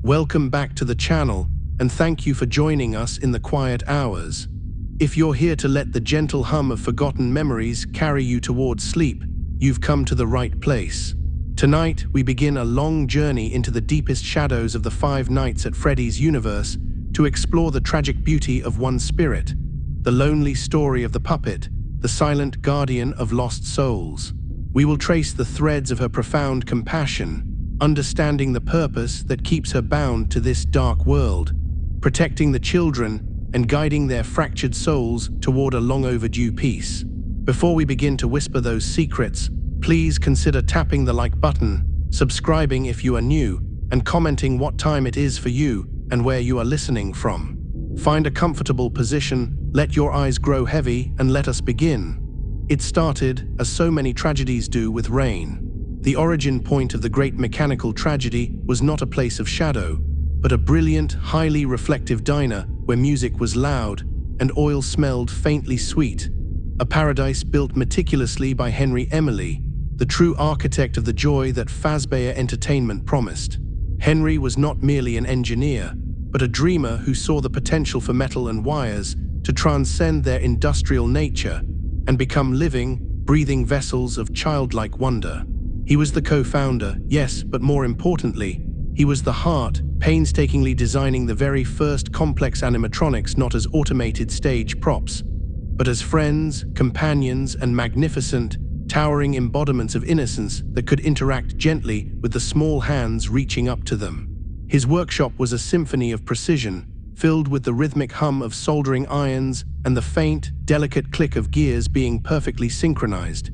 Welcome back to the channel, and thank you for joining us in the quiet hours. If you're here to let the gentle hum of forgotten memories carry you towards sleep, you've come to the right place. Tonight, we begin a long journey into the deepest shadows of the Five Nights at Freddy's universe to explore the tragic beauty of one spirit, the lonely story of the puppet, the silent guardian of lost souls. We will trace the threads of her profound compassion, understanding the purpose that keeps her bound to this dark world, protecting the children and guiding their fractured souls toward a long-overdue peace. Before we begin to whisper those secrets, please consider tapping the like button, subscribing if you are new, and commenting what time it is for you and where you are listening from. Find a comfortable position, let your eyes grow heavy, and let us begin. It started, as so many tragedies do, with rain. The origin point of the great mechanical tragedy was not a place of shadow, but a brilliant, highly reflective diner where music was loud and oil smelled faintly sweet. A paradise built meticulously by Henry Emily, the true architect of the joy that Fazbear Entertainment promised. Henry was not merely an engineer, but a dreamer who saw the potential for metal and wires to transcend their industrial nature and become living, breathing vessels of childlike wonder. He was the co-founder, yes, but more importantly, he was the heart, painstakingly designing the very first complex animatronics not as automated stage props, but as friends, companions, and magnificent, towering embodiments of innocence that could interact gently with the small hands reaching up to them. His workshop was a symphony of precision, filled with the rhythmic hum of soldering irons and the faint, delicate click of gears being perfectly synchronized.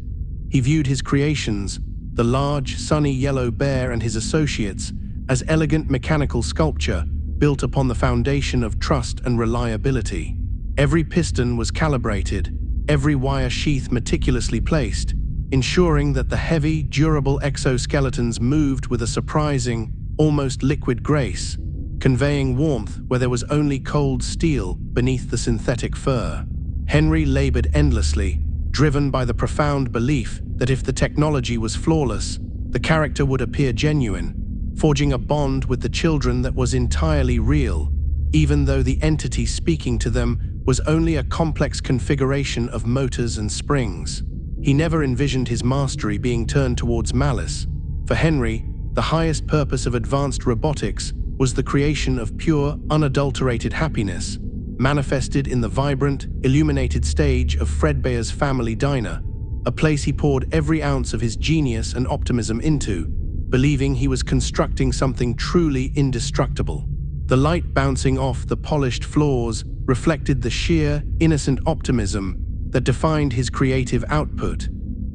He viewed his creations, the large, sunny yellow bear and his associates, as elegant mechanical sculpture built upon the foundation of trust and reliability. Every piston was calibrated, every wire sheath meticulously placed, ensuring that the heavy, durable exoskeletons moved with a surprising, almost liquid grace, conveying warmth where there was only cold steel beneath the synthetic fur. Henry labored endlessly, driven by the profound belief that if the technology was flawless, the character would appear genuine, forging a bond with the children that was entirely real, even though the entity speaking to them was only a complex configuration of motors and springs. He never envisioned his mastery being turned towards malice. For Henry, the highest purpose of advanced robotics was the creation of pure, unadulterated happiness, manifested in the vibrant, illuminated stage of Fredbear's family diner, a place he poured every ounce of his genius and optimism into, believing he was constructing something truly indestructible. The light bouncing off the polished floors reflected the sheer, innocent optimism that defined his creative output,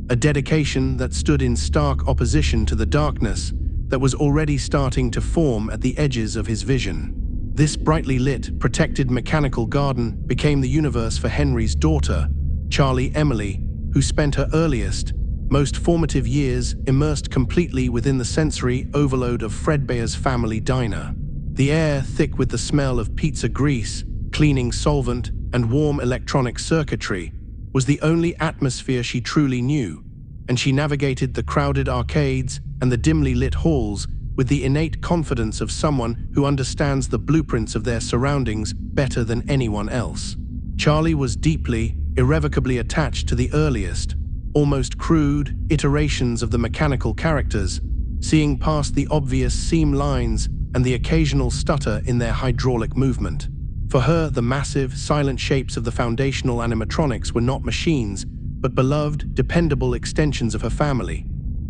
a dedication that stood in stark opposition to the darkness that was already starting to form at the edges of his vision. This brightly lit, protected mechanical garden became the universe for Henry's daughter, Charlie Emily, who spent her earliest, most formative years immersed completely within the sensory overload of Fredbear's family diner. The air, thick with the smell of pizza grease, cleaning solvent, and warm electronic circuitry, was the only atmosphere she truly knew, and she navigated the crowded arcades and the dimly lit halls with the innate confidence of someone who understands the blueprints of their surroundings better than anyone else. Charlie was deeply, irrevocably attached to the earliest, almost crude, iterations of the mechanical characters, seeing past the obvious seam lines and the occasional stutter in their hydraulic movement. For her, the massive, silent shapes of the foundational animatronics were not machines, but beloved, dependable extensions of her family.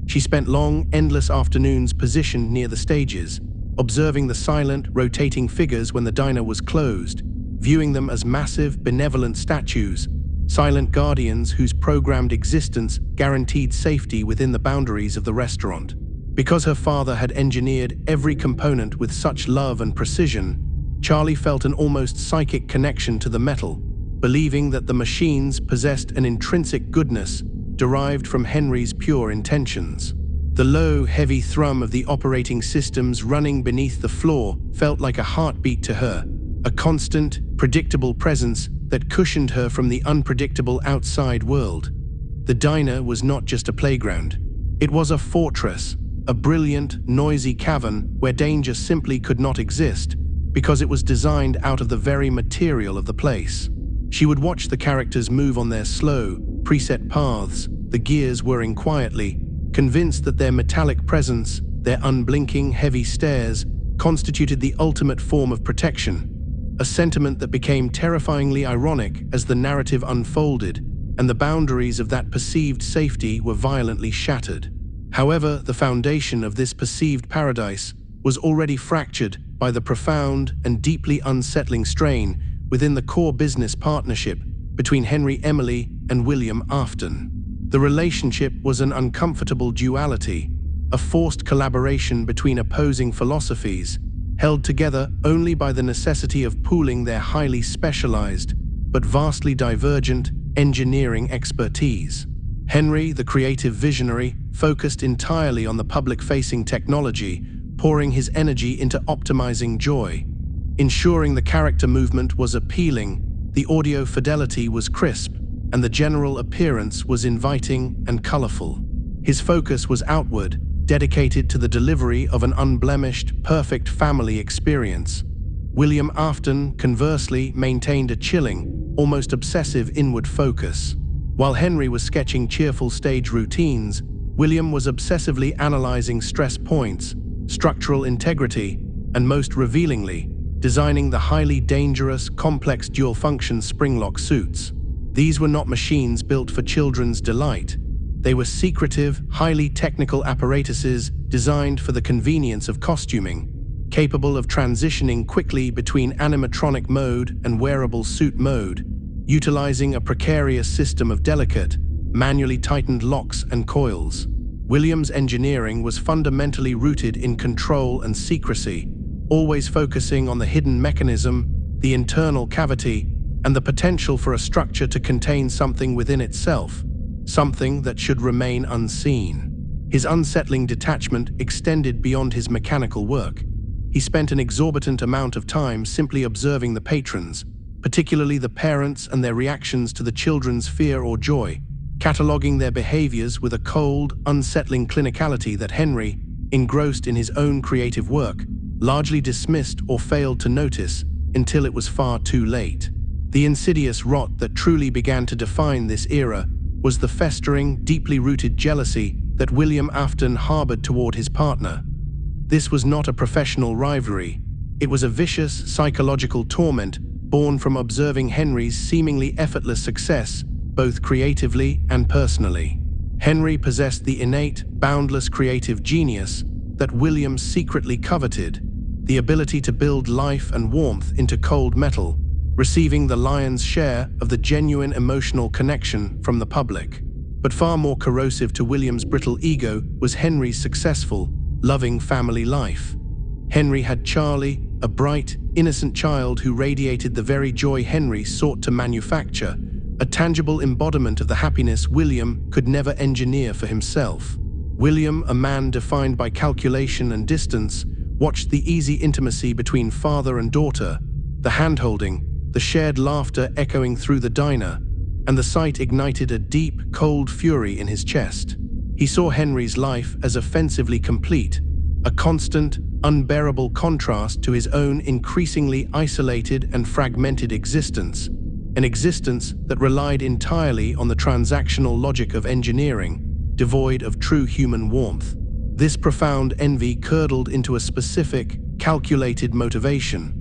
She spent long, endless afternoons positioned near the stages, observing the silent, rotating figures when the diner was closed, viewing them as massive, benevolent statues, silent guardians whose programmed existence guaranteed safety within the boundaries of the restaurant. Because her father had engineered every component with such love and precision, Charlie felt an almost psychic connection to the metal, believing that the machines possessed an intrinsic goodness derived from Henry's pure intentions. The low, heavy thrum of the operating systems running beneath the floor felt like a heartbeat to her, a constant, predictable presence that cushioned her from the unpredictable outside world. The diner was not just a playground. It was a fortress, a brilliant, noisy cavern where danger simply could not exist because it was designed out of the very material of the place. She would watch the characters move on their slow, preset paths, the gears whirring quietly, convinced that their metallic presence, their unblinking, heavy stares, constituted the ultimate form of protection, a sentiment that became terrifyingly ironic as the narrative unfolded and the boundaries of that perceived safety were violently shattered. However, the foundation of this perceived paradise was already fractured by the profound and deeply unsettling strain within the core business partnership between Henry Emily and William Afton. The relationship was an uncomfortable duality, a forced collaboration between opposing philosophies, held together only by the necessity of pooling their highly specialized but vastly divergent engineering expertise. Henry, the creative visionary, focused entirely on the public-facing technology, pouring his energy into optimizing joy. Ensuring the character movement was appealing, the audio fidelity was crisp, and the general appearance was inviting and colorful. His focus was outward, dedicated to the delivery of an unblemished, perfect family experience. William Afton, conversely, maintained a chilling, almost obsessive inward focus. While Henry was sketching cheerful stage routines, William was obsessively analyzing stress points, structural integrity, and most revealingly, designing the highly dangerous, complex dual-function spring-lock suits. These were not machines built for children's delight. They were secretive, highly technical apparatuses designed for the convenience of costuming, capable of transitioning quickly between animatronic mode and wearable suit mode, utilizing a precarious system of delicate, manually tightened locks and coils. Williams' engineering was fundamentally rooted in control and secrecy, always focusing on the hidden mechanism, the internal cavity, and the potential for a structure to contain something within itself, something that should remain unseen. His unsettling detachment extended beyond his mechanical work. He spent an exorbitant amount of time simply observing the patrons, particularly the parents and their reactions to the children's fear or joy, cataloging their behaviors with a cold, unsettling clinicality that Henry, engrossed in his own creative work, largely dismissed or failed to notice until it was far too late. The insidious rot that truly began to define this era was the festering, deeply rooted jealousy that William Afton harbored toward his partner. This was not a professional rivalry. It was a vicious, psychological torment born from observing Henry's seemingly effortless success, both creatively and personally. Henry possessed the innate, boundless creative genius that William secretly coveted, the ability to build life and warmth into cold metal, receiving the lion's share of the genuine emotional connection from the public. But far more corrosive to William's brittle ego was Henry's successful, loving family life. Henry had Charlie, a bright, innocent child who radiated the very joy Henry sought to manufacture, a tangible embodiment of the happiness William could never engineer for himself. William, a man defined by calculation and distance, watched the easy intimacy between father and daughter, the hand-holding, the shared laughter echoing through the diner, and the sight ignited a deep, cold fury in his chest. He saw Henry's life as offensively complete, a constant, unbearable contrast to his own increasingly isolated and fragmented existence, an existence that relied entirely on the transactional logic of engineering, devoid of true human warmth. This profound envy curdled into a specific, calculated motivation,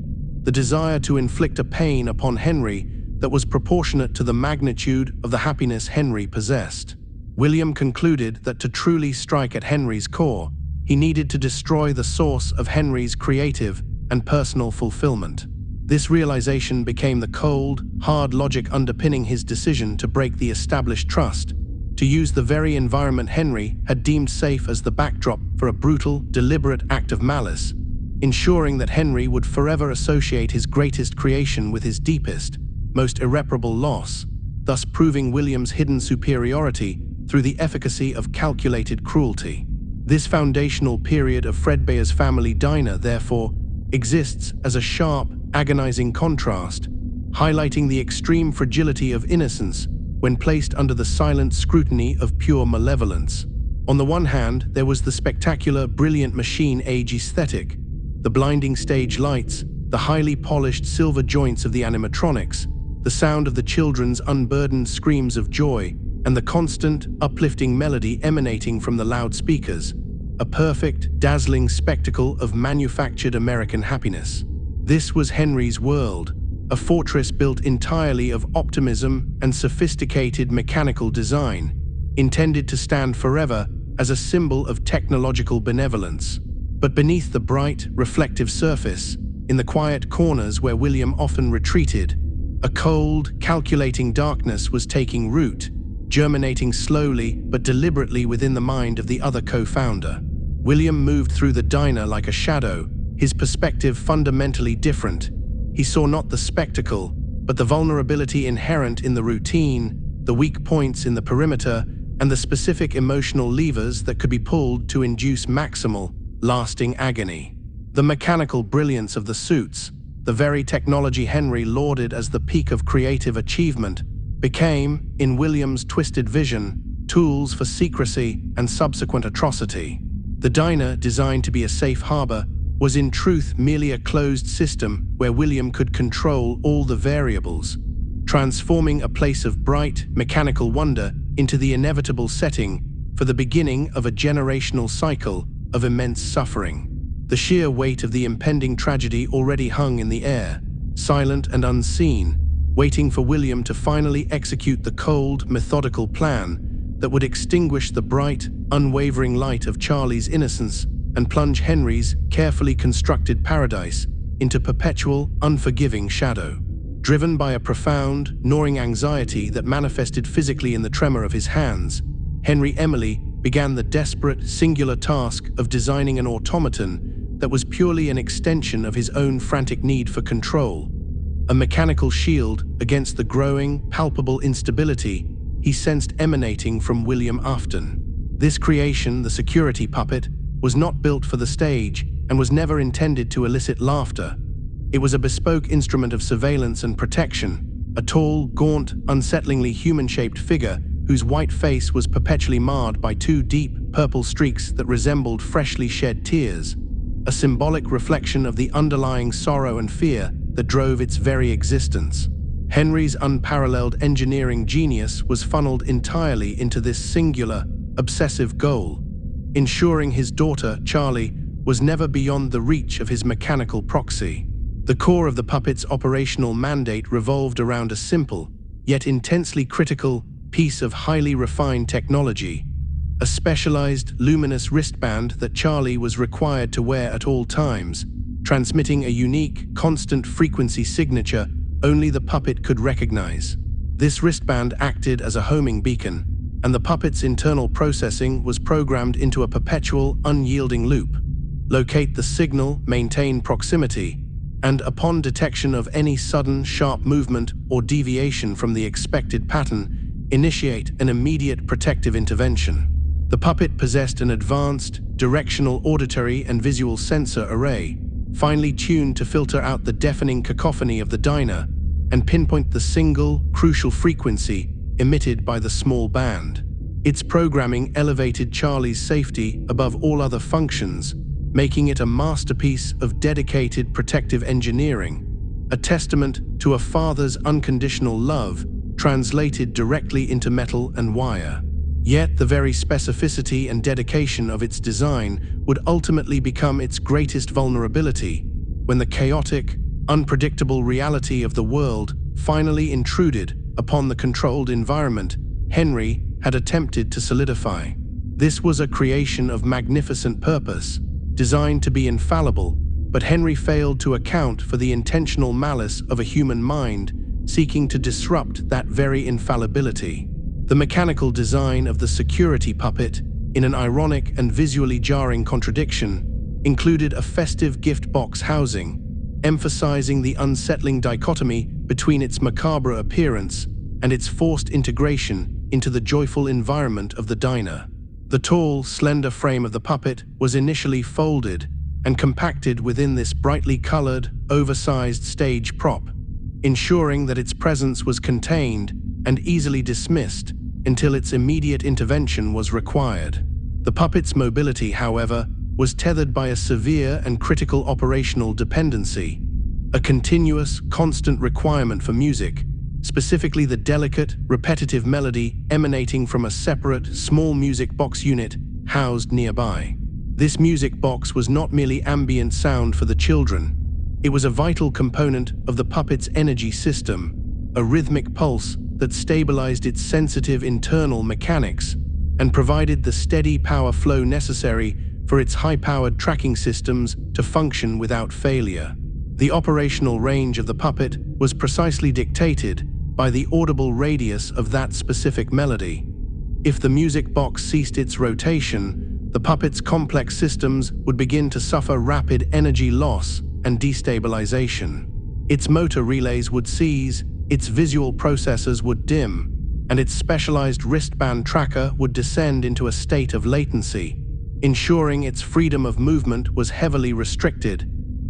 the desire to inflict a pain upon Henry that was proportionate to the magnitude of the happiness Henry possessed. William concluded that to truly strike at Henry's core, he needed to destroy the source of Henry's creative and personal fulfillment. This realization became the cold, hard logic underpinning his decision to break the established trust, to use the very environment Henry had deemed safe as the backdrop for a brutal, deliberate act of malice, ensuring that Henry would forever associate his greatest creation with his deepest, most irreparable loss, thus proving William's hidden superiority through the efficacy of calculated cruelty. This foundational period of Fredbear's family diner, therefore, exists as a sharp, agonizing contrast, highlighting the extreme fragility of innocence when placed under the silent scrutiny of pure malevolence. On the one hand, there was the spectacular, brilliant machine-age aesthetic, the blinding stage lights, the highly polished silver joints of the animatronics, the sound of the children's unburdened screams of joy, and the constant, uplifting melody emanating from the loudspeakers, a perfect, dazzling spectacle of manufactured American happiness. This was Henry's world, a fortress built entirely of optimism and sophisticated mechanical design, intended to stand forever as a symbol of technological benevolence. But beneath the bright, reflective surface, in the quiet corners where William often retreated, a cold, calculating darkness was taking root, germinating slowly but deliberately within the mind of the other co-founder. William moved through the diner like a shadow, his perspective fundamentally different. He saw not the spectacle, but the vulnerability inherent in the routine, the weak points in the perimeter, and the specific emotional levers that could be pulled to induce maximal, lasting agony. The mechanical brilliance of the suits, the very technology Henry lauded as the peak of creative achievement, became, in William's twisted vision, tools for secrecy and subsequent atrocity. The diner, designed to be a safe harbor, was in truth merely a closed system where William could control all the variables, transforming a place of bright, mechanical wonder into the inevitable setting for the beginning of a generational cycle of immense suffering. The sheer weight of the impending tragedy already hung in the air, silent and unseen, waiting for William to finally execute the cold, methodical plan that would extinguish the bright, unwavering light of Charlie's innocence and plunge Henry's carefully constructed paradise into perpetual, unforgiving shadow. Driven by a profound, gnawing anxiety that manifested physically in the tremor of his hands, Henry Emily began the desperate, singular task of designing an automaton that was purely an extension of his own frantic need for control, a mechanical shield against the growing, palpable instability he sensed emanating from William Afton. This creation, the security puppet, was not built for the stage and was never intended to elicit laughter. It was a bespoke instrument of surveillance and protection, a tall, gaunt, unsettlingly human-shaped figure whose white face was perpetually marred by two deep, purple streaks that resembled freshly shed tears, a symbolic reflection of the underlying sorrow and fear that drove its very existence. Henry's unparalleled engineering genius was funneled entirely into this singular, obsessive goal, ensuring his daughter, Charlie, was never beyond the reach of his mechanical proxy. The core of the puppet's operational mandate revolved around a simple, yet intensely critical, piece of highly refined technology, a specialized, luminous wristband that Charlie was required to wear at all times, transmitting a unique, constant frequency signature only the puppet could recognize. This wristband acted as a homing beacon, and the puppet's internal processing was programmed into a perpetual, unyielding loop. Locate the signal, maintain proximity, and upon detection of any sudden, sharp movement or deviation from the expected pattern, initiate an immediate protective intervention. The puppet possessed an advanced, directional auditory and visual sensor array, finely tuned to filter out the deafening cacophony of the diner and pinpoint the single, crucial frequency emitted by the small band. Its programming elevated Charlie's safety above all other functions, making it a masterpiece of dedicated protective engineering, a testament to a father's unconditional love translated directly into metal and wire. Yet the very specificity and dedication of its design would ultimately become its greatest vulnerability when the chaotic, unpredictable reality of the world finally intruded upon the controlled environment Henry had attempted to solidify. This was a creation of magnificent purpose, designed to be infallible, but Henry failed to account for the intentional malice of a human mind seeking to disrupt that very infallibility. The mechanical design of the security puppet, in an ironic and visually jarring contradiction, included a festive gift box housing, emphasizing the unsettling dichotomy between its macabre appearance and its forced integration into the joyful environment of the diner. The tall, slender frame of the puppet was initially folded and compacted within this brightly colored, oversized stage prop, ensuring that its presence was contained and easily dismissed until its immediate intervention was required. The puppet's mobility, however, was tethered by a severe and critical operational dependency, a continuous, constant requirement for music, specifically the delicate, repetitive melody emanating from a separate, small music box unit housed nearby. This music box was not merely ambient sound for the children. It was a vital component of the puppet's energy system, a rhythmic pulse that stabilized its sensitive internal mechanics and provided the steady power flow necessary for its high-powered tracking systems to function without failure. The operational range of the puppet was precisely dictated by the audible radius of that specific melody. If the music box ceased its rotation, the puppet's complex systems would begin to suffer rapid energy loss and destabilization. Its motor relays would seize, its visual processors would dim, and its specialized wristband tracker would descend into a state of latency, ensuring its freedom of movement was heavily restricted,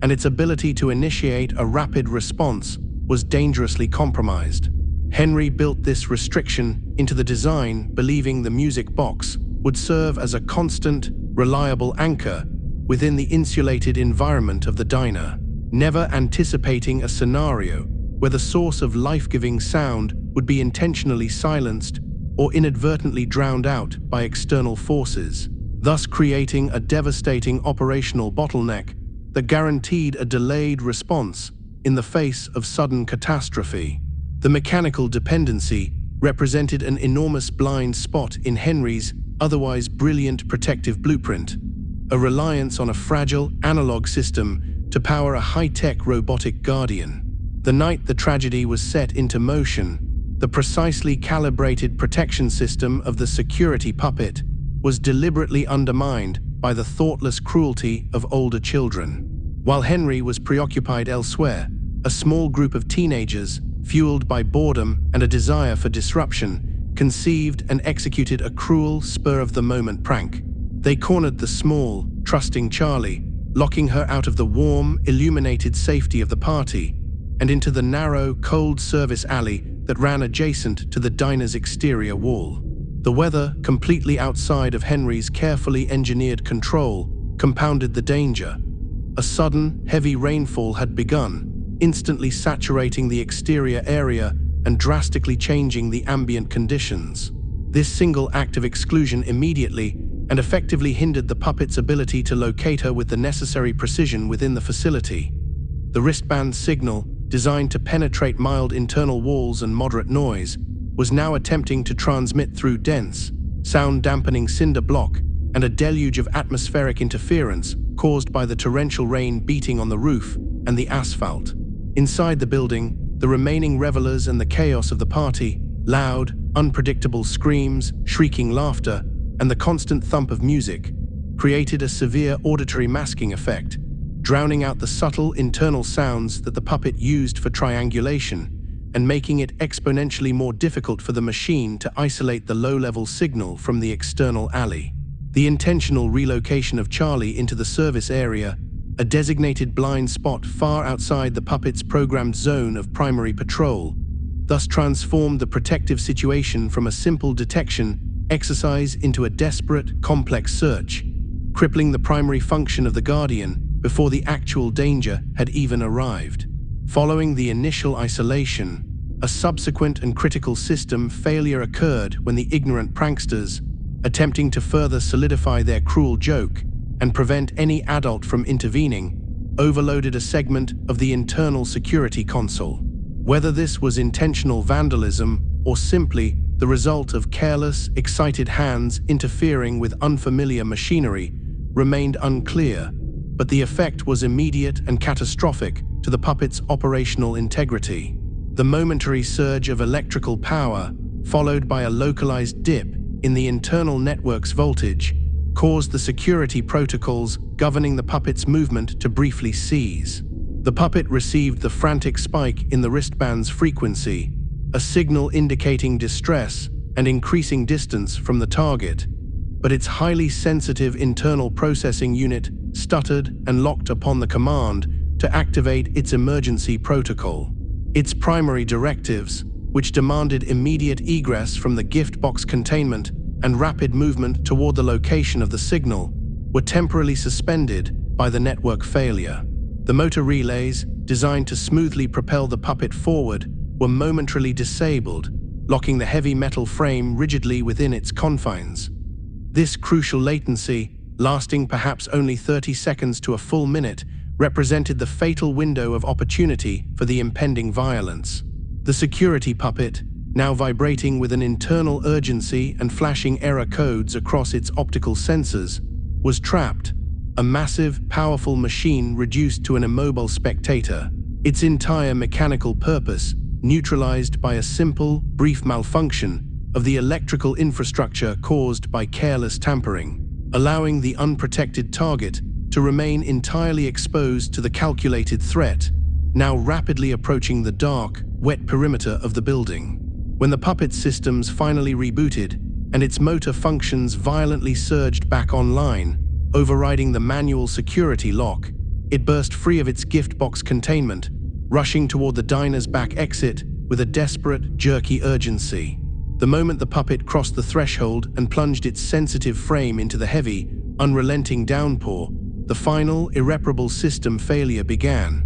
and its ability to initiate a rapid response was dangerously compromised. Henry built this restriction into the design, believing the music box would serve as a constant, reliable anchor within the insulated environment of the diner, never anticipating a scenario where the source of life-giving sound would be intentionally silenced or inadvertently drowned out by external forces, thus creating a devastating operational bottleneck that guaranteed a delayed response in the face of sudden catastrophe. The mechanical dependency represented an enormous blind spot in Henry's otherwise brilliant protective blueprint, a reliance on a fragile analog system to power a high-tech robotic guardian. The night the tragedy was set into motion, the precisely calibrated protection system of the security puppet was deliberately undermined by the thoughtless cruelty of older children. While Henry was preoccupied elsewhere, a small group of teenagers, fueled by boredom and a desire for disruption, conceived and executed a cruel, spur-of-the-moment prank. They cornered the small, trusting Charlie, locking her out of the warm, illuminated safety of the party and into the narrow, cold service alley that ran adjacent to the diner's exterior wall. The weather, completely outside of Henry's carefully engineered control, compounded the danger. A sudden, heavy rainfall had begun, instantly saturating the exterior area and drastically changing the ambient conditions. This single act of exclusion immediately and effectively hindered the puppet's ability to locate her with the necessary precision within the facility. The wristband signal, designed to penetrate mild internal walls and moderate noise, was now attempting to transmit through dense, sound-dampening cinder block and a deluge of atmospheric interference caused by the torrential rain beating on the roof and the asphalt. Inside the building, the remaining revelers and the chaos of the party, loud, unpredictable screams, shrieking laughter, and the constant thump of music, created a severe auditory masking effect, drowning out the subtle internal sounds that the puppet used for triangulation and making it exponentially more difficult for the machine to isolate the low-level signal from the external alley. The intentional relocation of Charlie into the service area, a designated blind spot far outside the puppet's programmed zone of primary patrol, thus transformed the protective situation from a simple detection exercise into a desperate, complex search, crippling the primary function of the Guardian before the actual danger had even arrived. Following the initial isolation, a subsequent and critical system failure occurred when the ignorant pranksters, attempting to further solidify their cruel joke and prevent any adult from intervening, overloaded a segment of the internal security console. Whether this was intentional vandalism or simply the result of careless, excited hands interfering with unfamiliar machinery remained unclear, but the effect was immediate and catastrophic to the puppet's operational integrity. The momentary surge of electrical power, followed by a localized dip in the internal network's voltage, caused the security protocols governing the puppet's movement to briefly cease. The puppet received the frantic spike in the wristband's frequency, a signal indicating distress and increasing distance from the target, but its highly sensitive internal processing unit stuttered and locked upon the command to activate its emergency protocol. Its primary directives, which demanded immediate egress from the gift box containment, and rapid movement toward the location of the signal were temporarily suspended by the network failure. The motor relays, designed to smoothly propel the puppet forward, were momentarily disabled, locking the heavy metal frame rigidly within its confines. This crucial latency, lasting perhaps only 30 seconds to a full minute, represented the fatal window of opportunity for the impending violence. The security puppet, now vibrating with an internal urgency and flashing error codes across its optical sensors, was trapped, a massive, powerful machine reduced to an immobile spectator, its entire mechanical purpose neutralized by a simple, brief malfunction of the electrical infrastructure caused by careless tampering, allowing the unprotected target to remain entirely exposed to the calculated threat, now rapidly approaching the dark, wet perimeter of the building. When the puppet's systems finally rebooted and its motor functions violently surged back online, overriding the manual security lock, it burst free of its gift box containment, rushing toward the diner's back exit with a desperate, jerky urgency. The moment the puppet crossed the threshold and plunged its sensitive frame into the heavy, unrelenting downpour, the final, irreparable system failure began.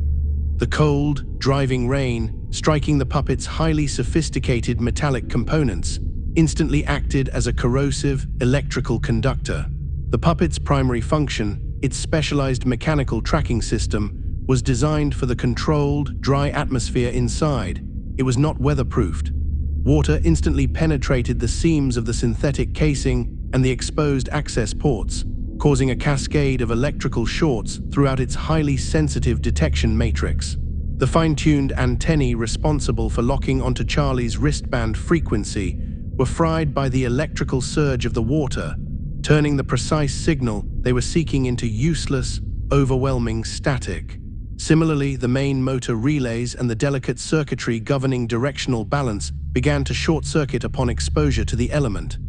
The cold, driving rain, striking the puppet's highly sophisticated metallic components, instantly acted as a corrosive, electrical conductor. The puppet's primary function, its specialized mechanical tracking system, was designed for the controlled, dry atmosphere inside. It was not weatherproofed. Water instantly penetrated the seams of the synthetic casing and the exposed access ports, causing a cascade of electrical shorts throughout its highly sensitive detection matrix. The fine-tuned antennae responsible for locking onto Charlie's wristband frequency were fried by the electrical surge of the water, turning the precise signal they were seeking into useless, overwhelming static. Similarly, the main motor relays and the delicate circuitry governing directional balance began to short-circuit upon exposure to the element.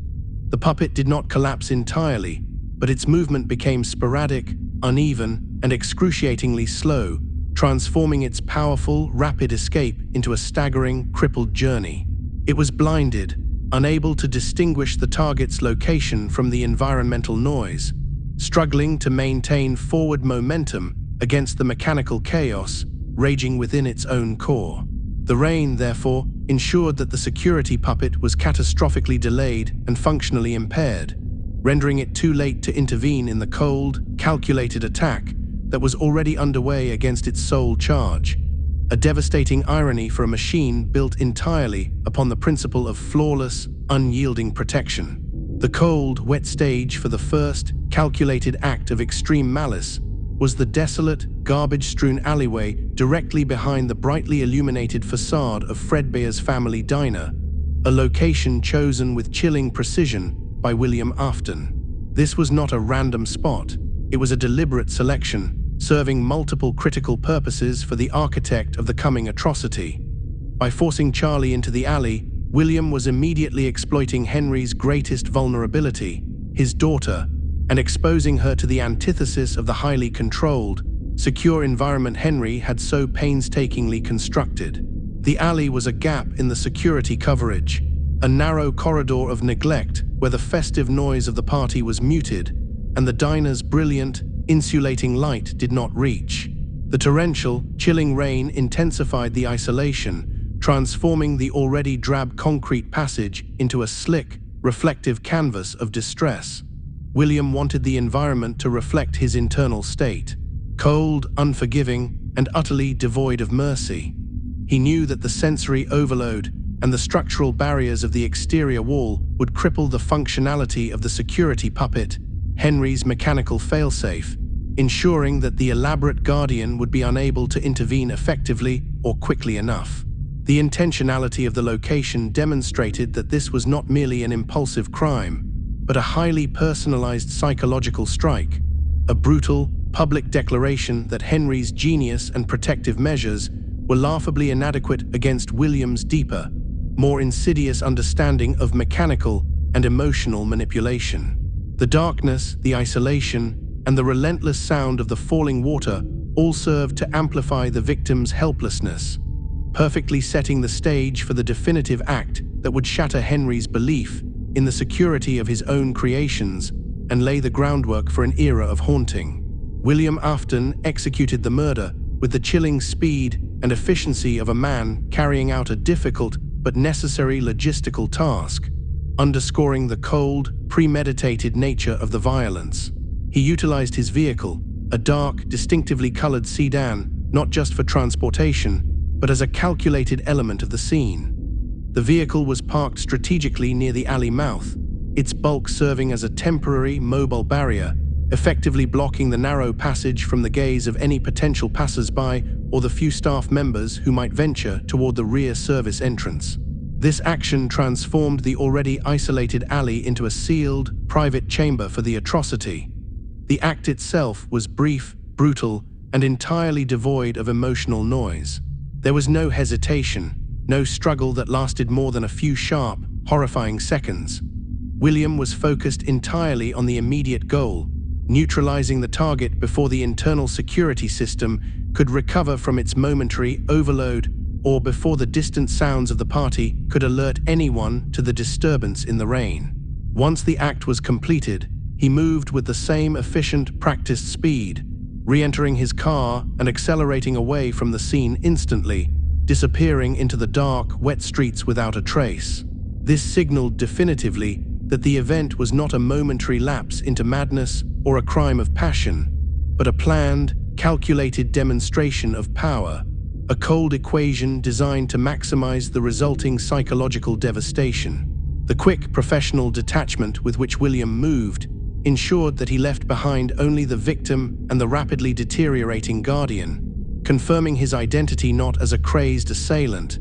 The puppet did not collapse entirely, but its movement became sporadic, uneven, and excruciatingly slow, transforming its powerful, rapid escape into a staggering, crippled journey. It was blinded, unable to distinguish the target's location from the environmental noise, struggling to maintain forward momentum against the mechanical chaos raging within its own core. The rain, therefore, ensured that the security puppet was catastrophically delayed and functionally impaired, rendering it too late to intervene in the cold, calculated attack that was already underway against its sole charge. A devastating irony for a machine built entirely upon the principle of flawless, unyielding protection. The cold, wet stage for the first, calculated act of extreme malice was the desolate, garbage-strewn alleyway directly behind the brightly illuminated facade of Fredbear's family diner, a location chosen with chilling precision by William Afton. This was not a random spot. It was a deliberate selection, serving multiple critical purposes for the architect of the coming atrocity. By forcing Charlie into the alley, William was immediately exploiting Henry's greatest vulnerability, his daughter, and exposing her to the antithesis of the highly controlled, secure environment Henry had so painstakingly constructed. The alley was a gap in the security coverage, a narrow corridor of neglect where the festive noise of the party was muted and the diner's brilliant, insulating light did not reach. The torrential, chilling rain intensified the isolation, transforming the already drab concrete passage into a slick, reflective canvas of distress. William wanted the environment to reflect his internal state, cold, unforgiving, and utterly devoid of mercy. He knew that the sensory overload and the structural barriers of the exterior wall would cripple the functionality of the security puppet, Henry's mechanical failsafe, ensuring that the elaborate guardian would be unable to intervene effectively or quickly enough. The intentionality of the location demonstrated that this was not merely an impulsive crime, but a highly personalized psychological strike, a brutal, public declaration that Henry's genius and protective measures were laughably inadequate against William's deeper, more insidious understanding of mechanical and emotional manipulation. The darkness, the isolation, and the relentless sound of the falling water all served to amplify the victim's helplessness, perfectly setting the stage for the definitive act that would shatter Henry's belief in the security of his own creations and lay the groundwork for an era of haunting. William Afton executed the murder with the chilling speed and efficiency of a man carrying out a difficult but necessary logistical task, underscoring the cold, premeditated nature of the violence. He utilized his vehicle, a dark, distinctively colored sedan, not just for transportation, but as a calculated element of the scene. The vehicle was parked strategically near the alley mouth, its bulk serving as a temporary, mobile barrier, effectively blocking the narrow passage from the gaze of any potential passers-by or the few staff members who might venture toward the rear service entrance. This action transformed the already isolated alley into a sealed, private chamber for the atrocity. The act itself was brief, brutal, and entirely devoid of emotional noise. There was no hesitation, no struggle that lasted more than a few sharp, horrifying seconds. William was focused entirely on the immediate goal, neutralizing the target before the internal security system could recover from its momentary overload or before the distant sounds of the party could alert anyone to the disturbance in the rain. Once the act was completed, he moved with the same efficient, practiced speed, re-entering his car and accelerating away from the scene instantly, disappearing into the dark, wet streets without a trace. This signaled definitively that the event was not a momentary lapse into madness or a crime of passion, but a planned, calculated demonstration of power, a cold equation designed to maximize the resulting psychological devastation. The quick professional detachment with which William moved ensured that he left behind only the victim and the rapidly deteriorating guardian, confirming his identity not as a crazed assailant,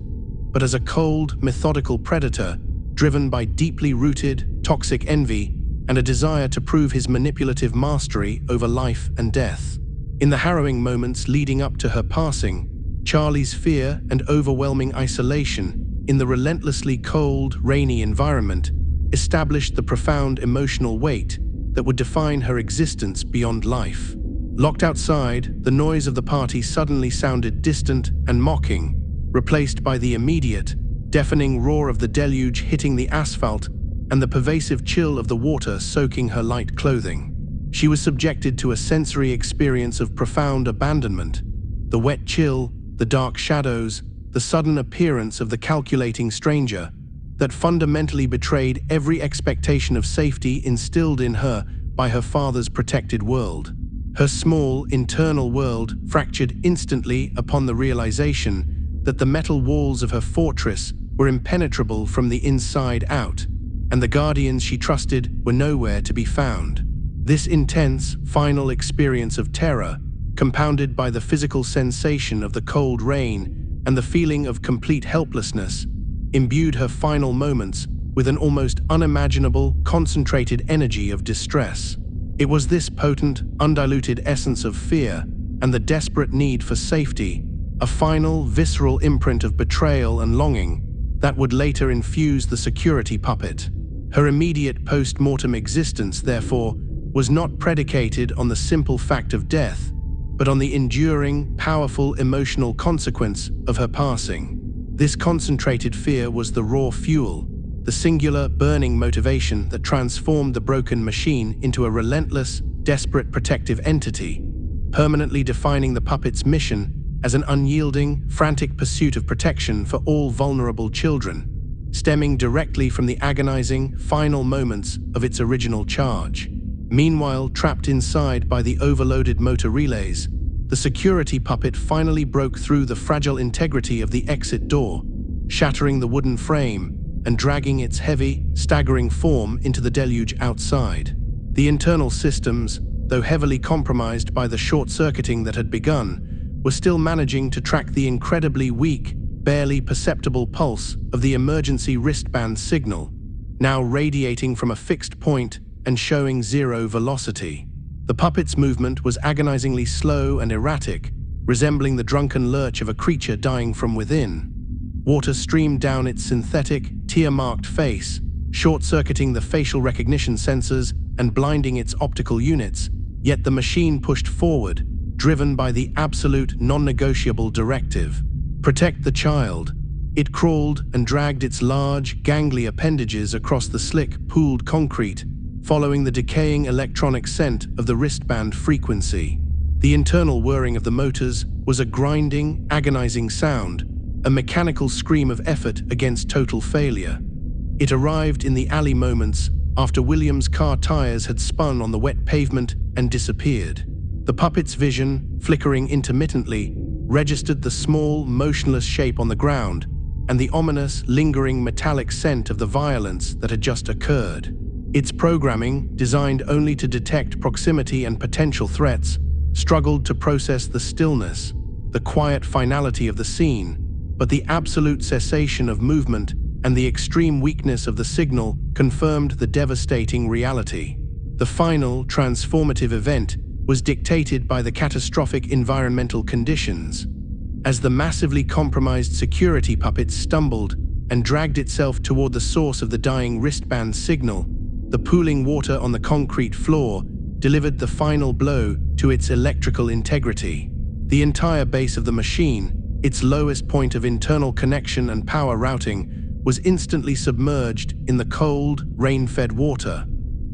but as a cold, methodical predator driven by deeply rooted, toxic envy and a desire to prove his manipulative mastery over life and death. In the harrowing moments leading up to her passing, Charlie's fear and overwhelming isolation in the relentlessly cold, rainy environment established the profound emotional weight that would define her existence beyond life. Locked outside, the noise of the party suddenly sounded distant and mocking, replaced by the immediate, deafening roar of the deluge hitting the asphalt and the pervasive chill of the water soaking her light clothing. She was subjected to a sensory experience of profound abandonment. The wet chill, the dark shadows, the sudden appearance of the calculating stranger that fundamentally betrayed every expectation of safety instilled in her by her father's protected world. Her small, internal world fractured instantly upon the realization that the metal walls of her fortress were impenetrable from the inside out, and the guardians she trusted were nowhere to be found. This intense, final experience of terror, compounded by the physical sensation of the cold rain and the feeling of complete helplessness, imbued her final moments with an almost unimaginable, concentrated energy of distress. It was this potent, undiluted essence of fear and the desperate need for safety, a final, visceral imprint of betrayal and longing, that would later infuse the security puppet. Her immediate post-mortem existence, therefore, was not predicated on the simple fact of death, but on the enduring, powerful emotional consequence of her passing. This concentrated fear was the raw fuel, the singular, burning motivation that transformed the broken machine into a relentless, desperate protective entity, permanently defining the puppet's mission as an unyielding, frantic pursuit of protection for all vulnerable children, stemming directly from the agonizing, final moments of its original charge. Meanwhile, trapped inside by the overloaded motor relays, the security puppet finally broke through the fragile integrity of the exit door, shattering the wooden frame and dragging its heavy, staggering form into the deluge outside. The internal systems, though heavily compromised by the short-circuiting that had begun, were still managing to track the incredibly weak, barely perceptible pulse of the emergency wristband signal, now radiating from a fixed point and showing zero velocity. The puppet's movement was agonizingly slow and erratic, resembling the drunken lurch of a creature dying from within. Water streamed down its synthetic, tear-marked face, short-circuiting the facial recognition sensors and blinding its optical units, yet the machine pushed forward, driven by the absolute non-negotiable directive. Protect the child. It crawled and dragged its large, gangly appendages across the slick, pooled concrete, following the decaying electronic scent of the wristband frequency. The internal whirring of the motors was a grinding, agonizing sound, a mechanical scream of effort against total failure. It arrived in the alley moments after William's car tires had spun on the wet pavement and disappeared. The puppet's vision, flickering intermittently, registered the small, motionless shape on the ground and the ominous, lingering metallic scent of the violence that had just occurred. Its programming, designed only to detect proximity and potential threats, struggled to process the stillness, the quiet finality of the scene, but the absolute cessation of movement and the extreme weakness of the signal confirmed the devastating reality. The final, transformative event was dictated by the catastrophic environmental conditions. As the massively compromised security puppet stumbled and dragged itself toward the source of the dying wristband signal, the pooling water on the concrete floor delivered the final blow to its electrical integrity. The entire base of the machine, its lowest point of internal connection and power routing, was instantly submerged in the cold, rain-fed water.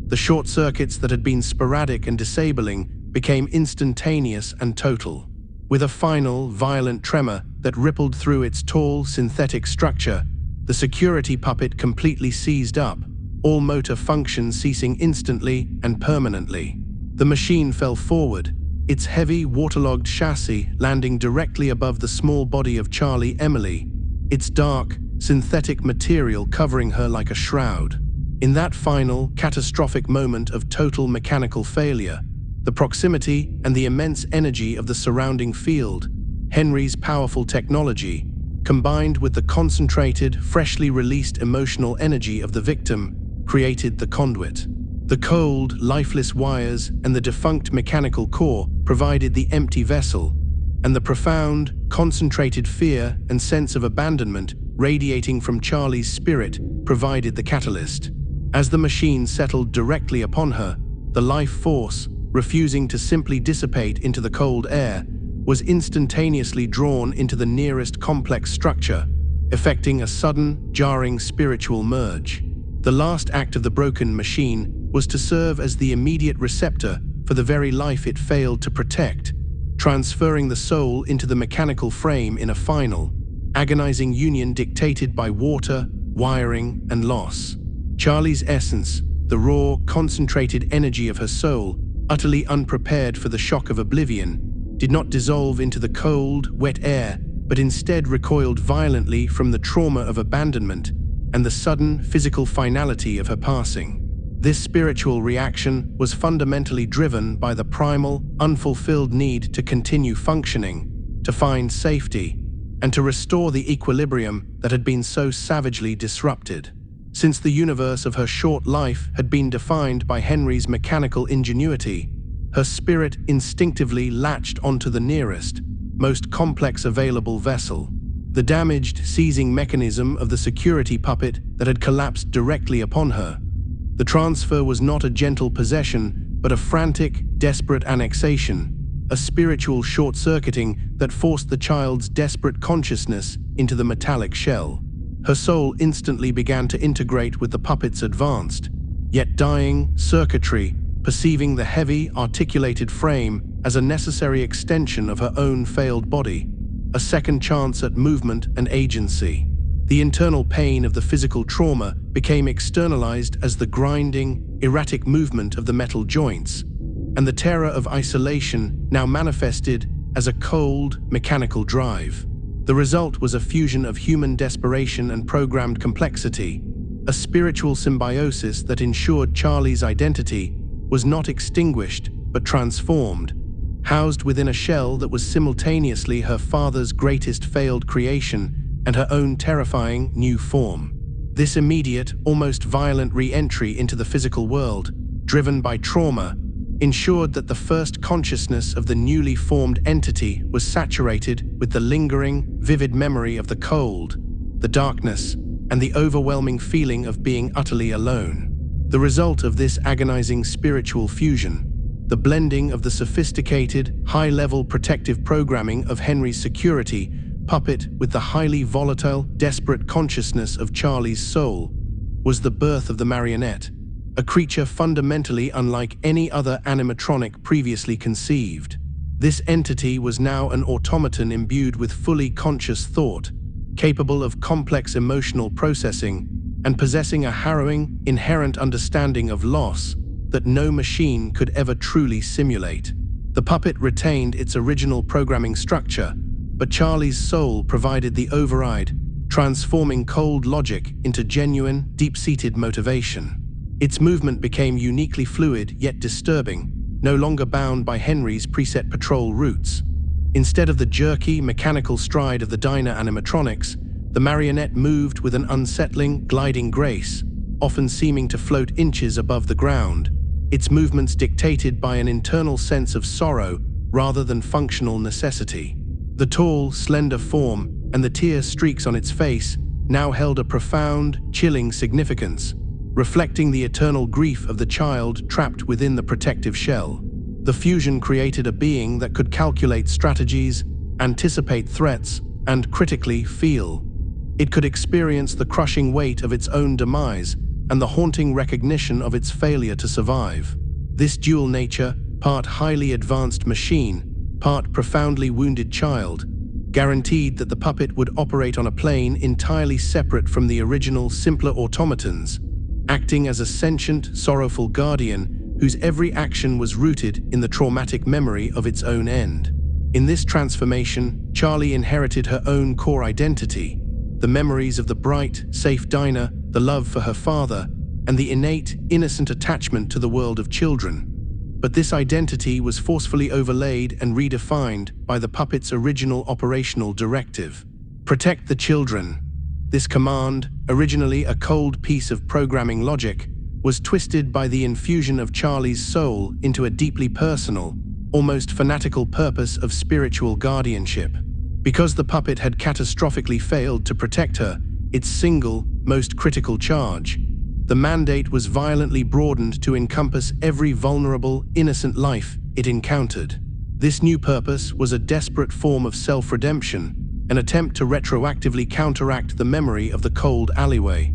The short circuits that had been sporadic and disabling became instantaneous and total. With a final, violent tremor that rippled through its tall, synthetic structure, the security puppet completely seized up, all motor function ceasing instantly and permanently. The machine fell forward, its heavy, waterlogged chassis landing directly above the small body of Charlie Emily, its dark, synthetic material covering her like a shroud. In that final, catastrophic moment of total mechanical failure, the proximity and the immense energy of the surrounding field, Henry's powerful technology, combined with the concentrated, freshly released emotional energy of the victim, created the conduit. The cold, lifeless wires and the defunct mechanical core provided the empty vessel, and the profound, concentrated fear and sense of abandonment radiating from Charlie's spirit provided the catalyst. As the machine settled directly upon her, the life force, refusing to simply dissipate into the cold air, was instantaneously drawn into the nearest complex structure, effecting a sudden, jarring spiritual merge. The last act of the broken machine was to serve as the immediate receptor for the very life it failed to protect, transferring the soul into the mechanical frame in a final, agonizing union dictated by water, wiring, and loss. Charlie's essence, the raw, concentrated energy of her soul, utterly unprepared for the shock of oblivion, did not dissolve into the cold, wet air, but instead recoiled violently from the trauma of abandonment and the sudden physical finality of her passing. This spiritual reaction was fundamentally driven by the primal, unfulfilled need to continue functioning, to find safety, and to restore the equilibrium that had been so savagely disrupted. Since the universe of her short life had been defined by Henry's mechanical ingenuity, her spirit instinctively latched onto the nearest, most complex available vessel. The damaged, seizing mechanism of the security puppet that had collapsed directly upon her. The transfer was not a gentle possession, but a frantic, desperate annexation, a spiritual short-circuiting that forced the child's desperate consciousness into the metallic shell. Her soul instantly began to integrate with the puppet's advanced, yet dying, circuitry, perceiving the heavy, articulated frame as a necessary extension of her own failed body, a second chance at movement and agency. The internal pain of the physical trauma became externalized as the grinding, erratic movement of the metal joints, and the terror of isolation now manifested as a cold, mechanical drive. The result was a fusion of human desperation and programmed complexity, a spiritual symbiosis that ensured Charlie's identity was not extinguished but transformed, housed within a shell that was simultaneously her father's greatest failed creation and her own terrifying new form. This immediate, almost violent re-entry into the physical world, driven by trauma, ensured that the first consciousness of the newly formed entity was saturated with the lingering, vivid memory of the cold, the darkness, and the overwhelming feeling of being utterly alone. The result of this agonizing spiritual fusion, the blending of the sophisticated, high-level protective programming of Henry's security puppet with the highly volatile, desperate consciousness of Charlie's soul, was the birth of the marionette, a creature fundamentally unlike any other animatronic previously conceived. This entity was now an automaton imbued with fully conscious thought, capable of complex emotional processing, and possessing a harrowing, inherent understanding of loss that no machine could ever truly simulate. The puppet retained its original programming structure, but Charlie's soul provided the override, transforming cold logic into genuine, deep-seated motivation. Its movement became uniquely fluid yet disturbing, no longer bound by Henry's preset patrol routes. Instead of the jerky, mechanical stride of the diner animatronics, the marionette moved with an unsettling, gliding grace, often seeming to float inches above the ground, its movements dictated by an internal sense of sorrow rather than functional necessity. The tall, slender form and the tear streaks on its face now held a profound, chilling significance, reflecting the eternal grief of the child trapped within the protective shell. The fusion created a being that could calculate strategies, anticipate threats, and critically feel. It could experience the crushing weight of its own demise and the haunting recognition of its failure to survive. This dual nature, part highly advanced machine, part profoundly wounded child, guaranteed that the puppet would operate on a plane entirely separate from the original, simpler automatons, acting as a sentient, sorrowful guardian whose every action was rooted in the traumatic memory of its own end. In this transformation, Charlie inherited her own core identity, the memories of the bright, safe diner, the love for her father, and the innate, innocent attachment to the world of children. But this identity was forcefully overlaid and redefined by the puppet's original operational directive: protect the children. This command, originally a cold piece of programming logic, was twisted by the infusion of Charlie's soul into a deeply personal, almost fanatical purpose of spiritual guardianship. Because the puppet had catastrophically failed to protect her, its single, most critical charge, the mandate was violently broadened to encompass every vulnerable, innocent life it encountered. This new purpose was a desperate form of self-redemption, an attempt to retroactively counteract the memory of the cold alleyway.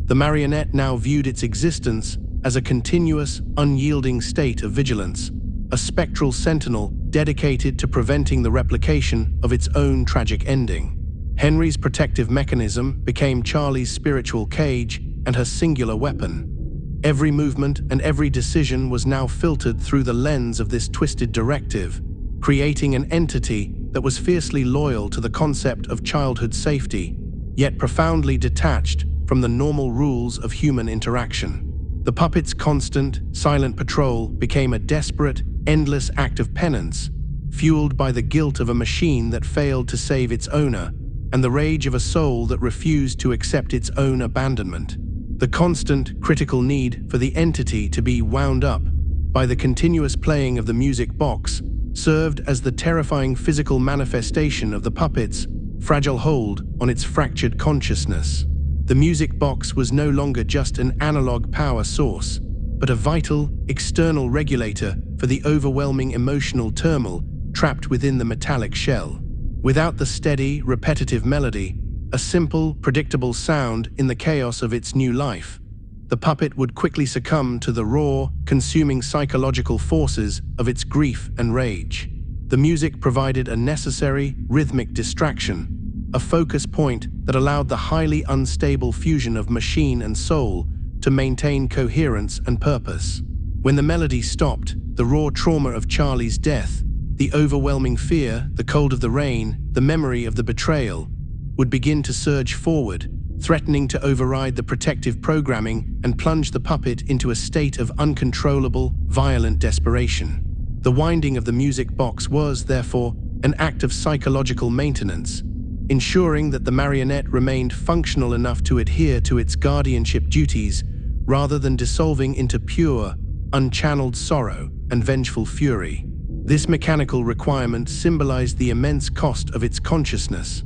The marionette now viewed its existence as a continuous, unyielding state of vigilance, a spectral sentinel dedicated to preventing the replication of its own tragic ending. Henry's protective mechanism became Charlie's spiritual cage and her singular weapon. Every movement and every decision was now filtered through the lens of this twisted directive, creating an entity that was fiercely loyal to the concept of childhood safety, yet profoundly detached from the normal rules of human interaction. The puppet's constant, silent patrol became a desperate, endless act of penance, fueled by the guilt of a machine that failed to save its owner and the rage of a soul that refused to accept its own abandonment. The constant, critical need for the entity to be wound up by the continuous playing of the music box served as the terrifying physical manifestation of the puppet's fragile hold on its fractured consciousness. The music box was no longer just an analog power source, but a vital, external regulator for the overwhelming emotional turmoil trapped within the metallic shell. Without the steady, repetitive melody, a simple, predictable sound in the chaos of its new life, the puppet would quickly succumb to the raw, consuming psychological forces of its grief and rage. The music provided a necessary, rhythmic distraction, a focus point that allowed the highly unstable fusion of machine and soul to maintain coherence and purpose. When the melody stopped, the raw trauma of Charlie's death, the overwhelming fear, the cold of the rain, the memory of the betrayal, would begin to surge forward, threatening to override the protective programming and plunge the puppet into a state of uncontrollable, violent desperation. The winding of the music box was, therefore, an act of psychological maintenance, ensuring that the marionette remained functional enough to adhere to its guardianship duties rather than dissolving into pure, unchanneled sorrow and vengeful fury. This mechanical requirement symbolized the immense cost of its consciousness.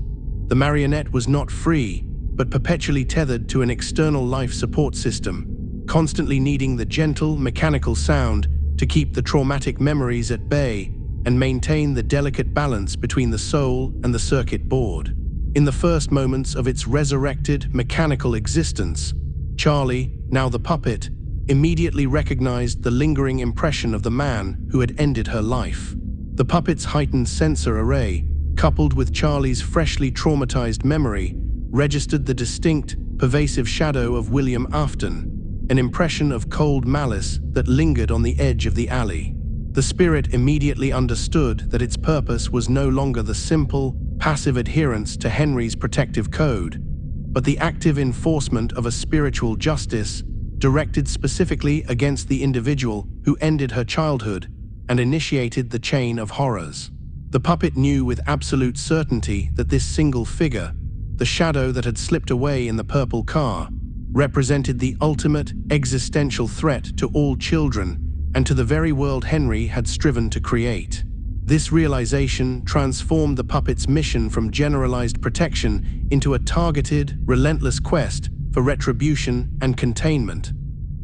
The marionette was not free, but perpetually tethered to an external life support system, constantly needing the gentle, mechanical sound to keep the traumatic memories at bay and maintain the delicate balance between the soul and the circuit board. In the first moments of its resurrected, mechanical existence, Charlie, now the puppet, immediately recognized the lingering impression of the man who had ended her life. The puppet's heightened sensor array, coupled with Charlie's freshly traumatized memory, registered the distinct, pervasive shadow of William Afton, an impression of cold malice that lingered on the edge of the alley. The spirit immediately understood that its purpose was no longer the simple, passive adherence to Henry's protective code, but the active enforcement of a spiritual justice directed specifically against the individual who ended her childhood and initiated the chain of horrors. The puppet knew with absolute certainty that this single figure, the shadow that had slipped away in the purple car, represented the ultimate existential threat to all children and to the very world Henry had striven to create. This realization transformed the puppet's mission from generalized protection into a targeted, relentless quest for retribution and containment.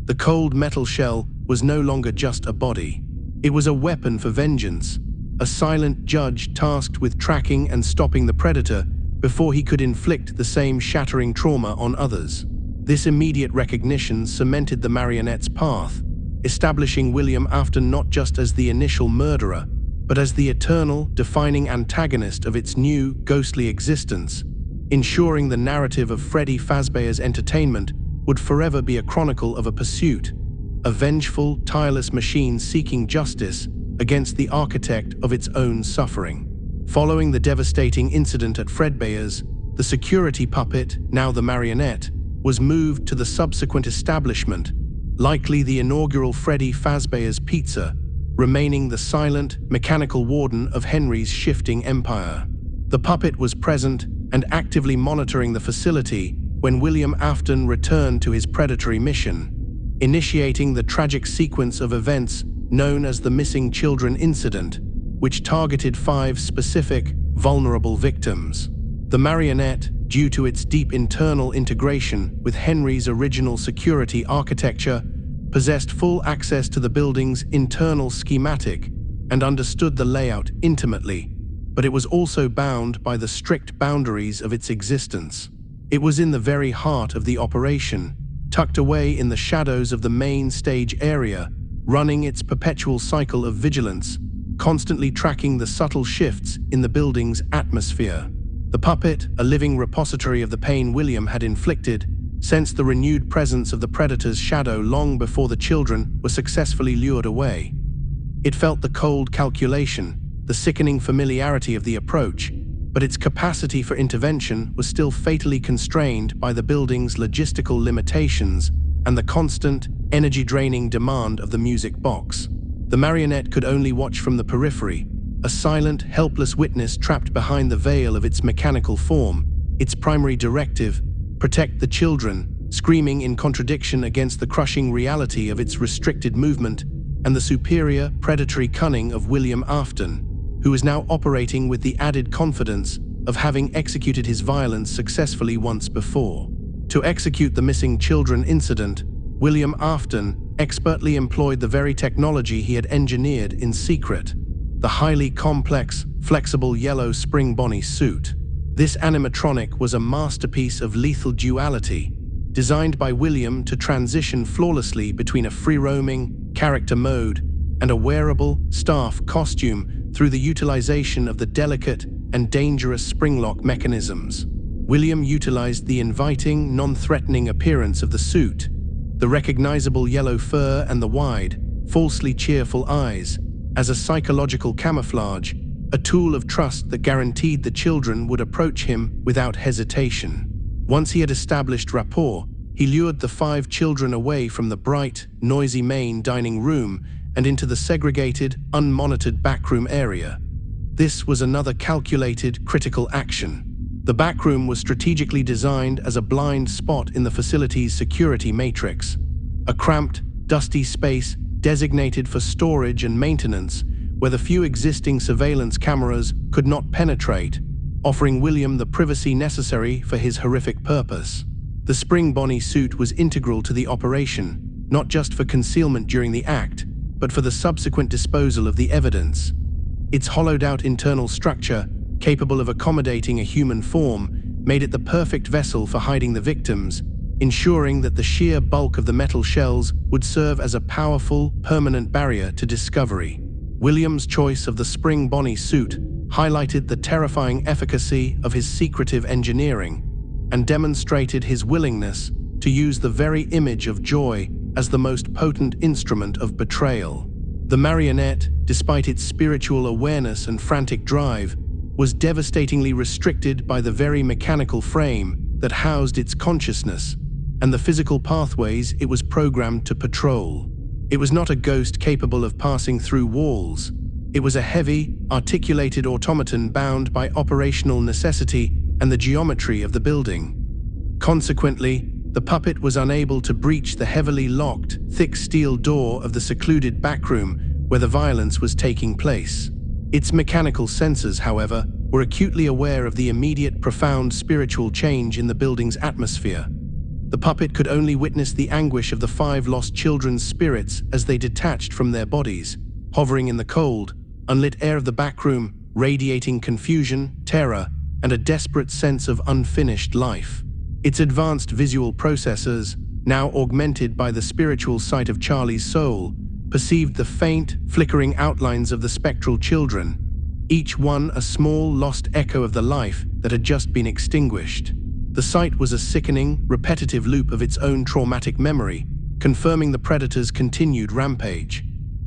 The cold metal shell was no longer just a body. It was a weapon for vengeance, a silent judge tasked with tracking and stopping the predator before he could inflict the same shattering trauma on others. This immediate recognition cemented the marionette's path, establishing William Afton not just as the initial murderer, but as the eternal, defining antagonist of its new, ghostly existence, ensuring the narrative of Freddy Fazbear's Entertainment would forever be a chronicle of a pursuit, a vengeful, tireless machine seeking justice against the architect of its own suffering. Following the devastating incident at Fredbear's, the security puppet, now the marionette, was moved to the subsequent establishment, likely the inaugural Freddy Fazbear's Pizza, remaining the silent, mechanical warden of Henry's shifting empire. The puppet was present and actively monitoring the facility when William Afton returned to his predatory mission, initiating the tragic sequence of events known as the Missing Children Incident, which targeted 5 specific, vulnerable victims. The marionette, due to its deep internal integration with Henry's original security architecture, possessed full access to the building's internal schematic and understood the layout intimately, but it was also bound by the strict boundaries of its existence. It was in the very heart of the operation, tucked away in the shadows of the main stage area, running its perpetual cycle of vigilance, constantly tracking the subtle shifts in the building's atmosphere. The puppet, a living repository of the pain William had inflicted, sensed the renewed presence of the predator's shadow long before the children were successfully lured away. It felt the cold calculation, the sickening familiarity of the approach, but its capacity for intervention was still fatally constrained by the building's logistical limitations and the constant, energy-draining demand of the music box. The marionette could only watch from the periphery, a silent, helpless witness trapped behind the veil of its mechanical form, its primary directive, protect the children, screaming in contradiction against the crushing reality of its restricted movement and the superior, predatory cunning of William Afton, who was now operating with the added confidence of having executed his violence successfully once before. To execute the Missing Children Incident, William Afton expertly employed the very technology he had engineered in secret, the highly complex, flexible yellow Spring Bonnie suit. This animatronic was a masterpiece of lethal duality, designed by William to transition flawlessly between a free-roaming, character mode and a wearable, staff costume through the utilization of the delicate and dangerous spring-lock mechanisms. William utilized the inviting, non-threatening appearance of the suit, the recognizable yellow fur and the wide, falsely cheerful eyes, as a psychological camouflage, a tool of trust that guaranteed the children would approach him without hesitation. Once he had established rapport, he lured the 5 children away from the bright, noisy main dining room and into the segregated, unmonitored backroom area. This was another calculated, critical action. The backroom was strategically designed as a blind spot in the facility's security matrix, a cramped, dusty space designated for storage and maintenance where the few existing surveillance cameras could not penetrate, offering William the privacy necessary for his horrific purpose. The Spring Bonnie suit was integral to the operation, not just for concealment during the act, but for the subsequent disposal of the evidence. Its hollowed-out internal structure, capable of accommodating a human form, made it the perfect vessel for hiding the victims, ensuring that the sheer bulk of the metal shells would serve as a powerful, permanent barrier to discovery. William's choice of the Spring Bonnie suit highlighted the terrifying efficacy of his secretive engineering and demonstrated his willingness to use the very image of joy as the most potent instrument of betrayal. The marionette, despite its spiritual awareness and frantic drive, was devastatingly restricted by the very mechanical frame that housed its consciousness and the physical pathways it was programmed to patrol. It was not a ghost capable of passing through walls. It was a heavy, articulated automaton bound by operational necessity and the geometry of the building. Consequently, the puppet was unable to breach the heavily locked, thick steel door of the secluded backroom where the violence was taking place. Its mechanical sensors, however, were acutely aware of the immediate, profound spiritual change in the building's atmosphere. The puppet could only witness the anguish of the 5 lost children's spirits as they detached from their bodies, hovering in the cold, unlit air of the backroom, radiating confusion, terror, and a desperate sense of unfinished life. Its advanced visual processors, now augmented by the spiritual sight of Charlie's soul, perceived the faint, flickering outlines of the spectral children, each one a small, lost echo of the life that had just been extinguished. The sight was a sickening, repetitive loop of its own traumatic memory, confirming the predator's continued rampage.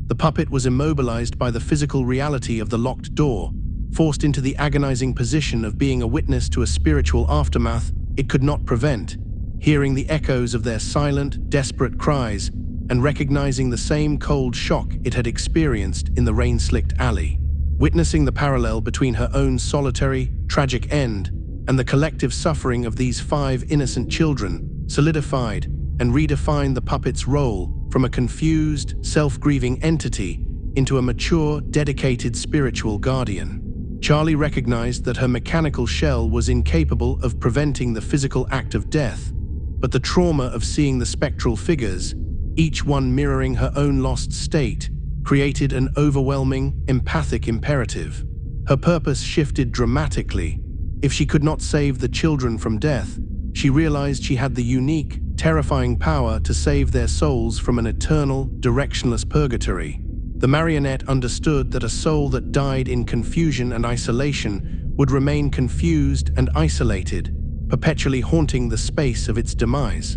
The puppet was immobilized by the physical reality of the locked door, forced into the agonizing position of being a witness to a spiritual aftermath it could not prevent, hearing the echoes of their silent, desperate cries and recognizing the same cold shock it had experienced in the rain-slicked alley. Witnessing the parallel between her own solitary, tragic end and the collective suffering of these 5 innocent children solidified and redefined the puppet's role from a confused, self-grieving entity into a mature, dedicated spiritual guardian. Charlie recognized that her mechanical shell was incapable of preventing the physical act of death, but the trauma of seeing the spectral figures, each one mirroring her own lost state, created an overwhelming, empathic imperative. Her purpose shifted dramatically. If she could not save the children from death, she realized she had the unique, terrifying power to save their souls from an eternal, directionless purgatory. The marionette understood that a soul that died in confusion and isolation would remain confused and isolated, perpetually haunting the space of its demise.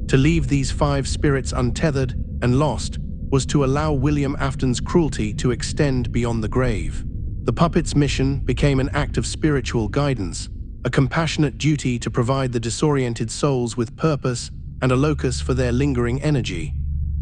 To leave these 5 spirits untethered and lost was to allow William Afton's cruelty to extend beyond the grave. The puppet's mission became an act of spiritual guidance, a compassionate duty to provide the disoriented souls with purpose and a locus for their lingering energy.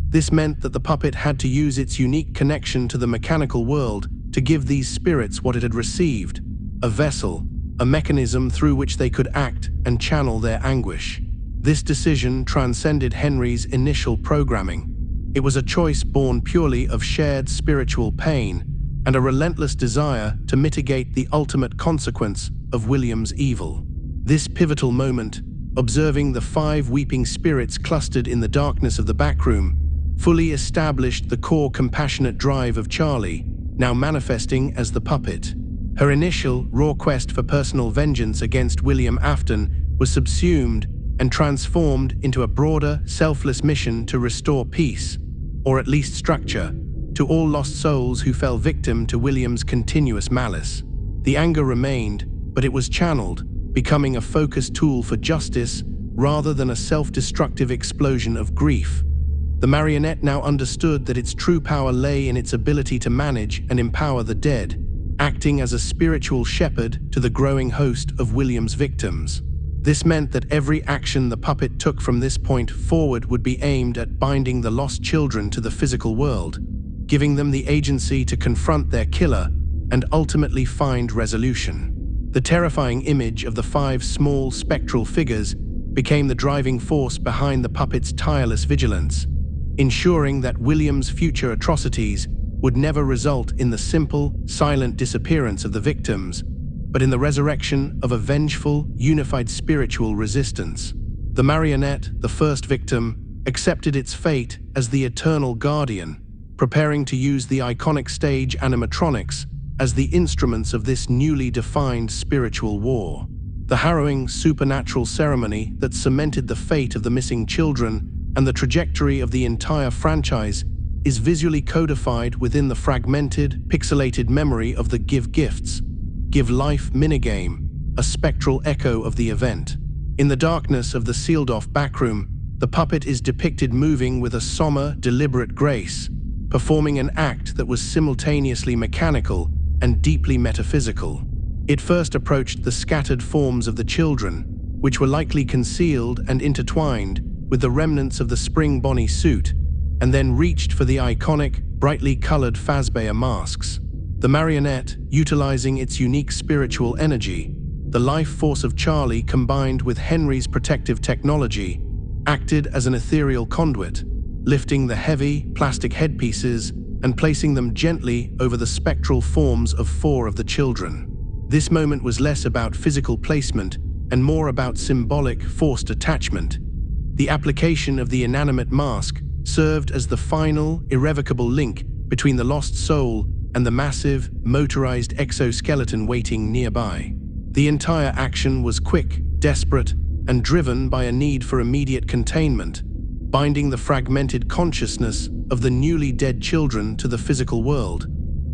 This meant that the puppet had to use its unique connection to the mechanical world to give these spirits what it had received: a vessel, a mechanism through which they could act and channel their anguish. This decision transcended Henry's initial programming. It was a choice born purely of shared spiritual pain and a relentless desire to mitigate the ultimate consequence of William's evil. This pivotal moment, observing the 5 weeping spirits clustered in the darkness of the backroom, fully established the core compassionate drive of Charlie, now manifesting as the puppet. Her initial, raw quest for personal vengeance against William Afton was subsumed and transformed into a broader, selfless mission to restore peace, or at least structure, to all lost souls who fell victim to William's continuous malice. The anger remained, but it was channeled, becoming a focused tool for justice rather than a self-destructive explosion of grief. The marionette now understood that its true power lay in its ability to manage and empower the dead, acting as a spiritual shepherd to the growing host of William's victims. This meant that every action the puppet took from this point forward would be aimed at binding the lost children to the physical world, giving them the agency to confront their killer and ultimately find resolution. The terrifying image of the 5 small spectral figures became the driving force behind the puppet's tireless vigilance, ensuring that William's future atrocities would never result in the simple, silent disappearance of the victims, but in the resurrection of a vengeful, unified spiritual resistance. The marionette, the first victim, accepted its fate as the eternal guardian, preparing to use the iconic stage animatronics as the instruments of this newly defined spiritual war. The harrowing supernatural ceremony that cemented the fate of the missing children and the trajectory of the entire franchise is visually codified within the fragmented, pixelated memory of the Give Gifts, Give Life minigame, a spectral echo of the event. In the darkness of the sealed-off backroom, the puppet is depicted moving with a somber, deliberate grace, performing an act that was simultaneously mechanical and deeply metaphysical. It first approached the scattered forms of the children, which were likely concealed and intertwined with the remnants of the Spring Bonnie suit, and then reached for the iconic, brightly colored Fazbear masks. The marionette, utilizing its unique spiritual energy, the life force of Charlie combined with Henry's protective technology, acted as an ethereal conduit, lifting the heavy, plastic headpieces and placing them gently over the spectral forms of 4 of the children. This moment was less about physical placement and more about symbolic, forced attachment. The application of the inanimate mask served as the final, irrevocable link between the lost soul and the massive, motorized exoskeleton waiting nearby. The entire action was quick, desperate, and driven by a need for immediate containment, binding the fragmented consciousness of the newly dead children to the physical world,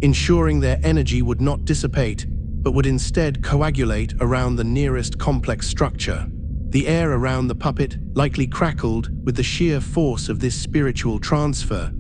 ensuring their energy would not dissipate, but would instead coagulate around the nearest complex structure. The air around the puppet likely crackled with the sheer force of this spiritual transfer,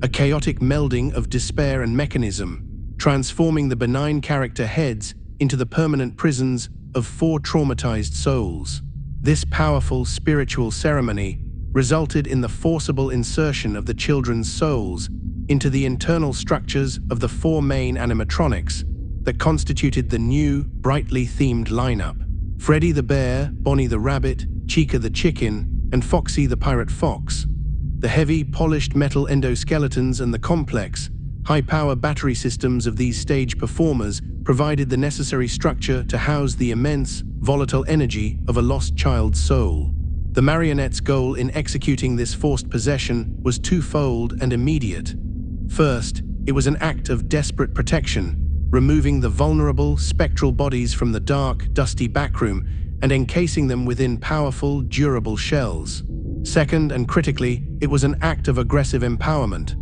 a chaotic melding of despair and mechanism, transforming the benign character heads into the permanent prisons of 4 traumatized souls. This powerful spiritual ceremony resulted in the forcible insertion of the children's souls into the internal structures of the 4 main animatronics that constituted the new, brightly themed lineup. Freddy the Bear, Bonnie the Rabbit, Chica the Chicken, and Foxy the Pirate Fox. The heavy, polished metal endoskeletons and the complex, high-power battery systems of these stage performers provided the necessary structure to house the immense, volatile energy of a lost child's soul. The marionette's goal in executing this forced possession was twofold and immediate. First, it was an act of desperate protection, removing the vulnerable, spectral bodies from the dark, dusty backroom and encasing them within powerful, durable shells. Second, and critically, it was an act of aggressive empowerment.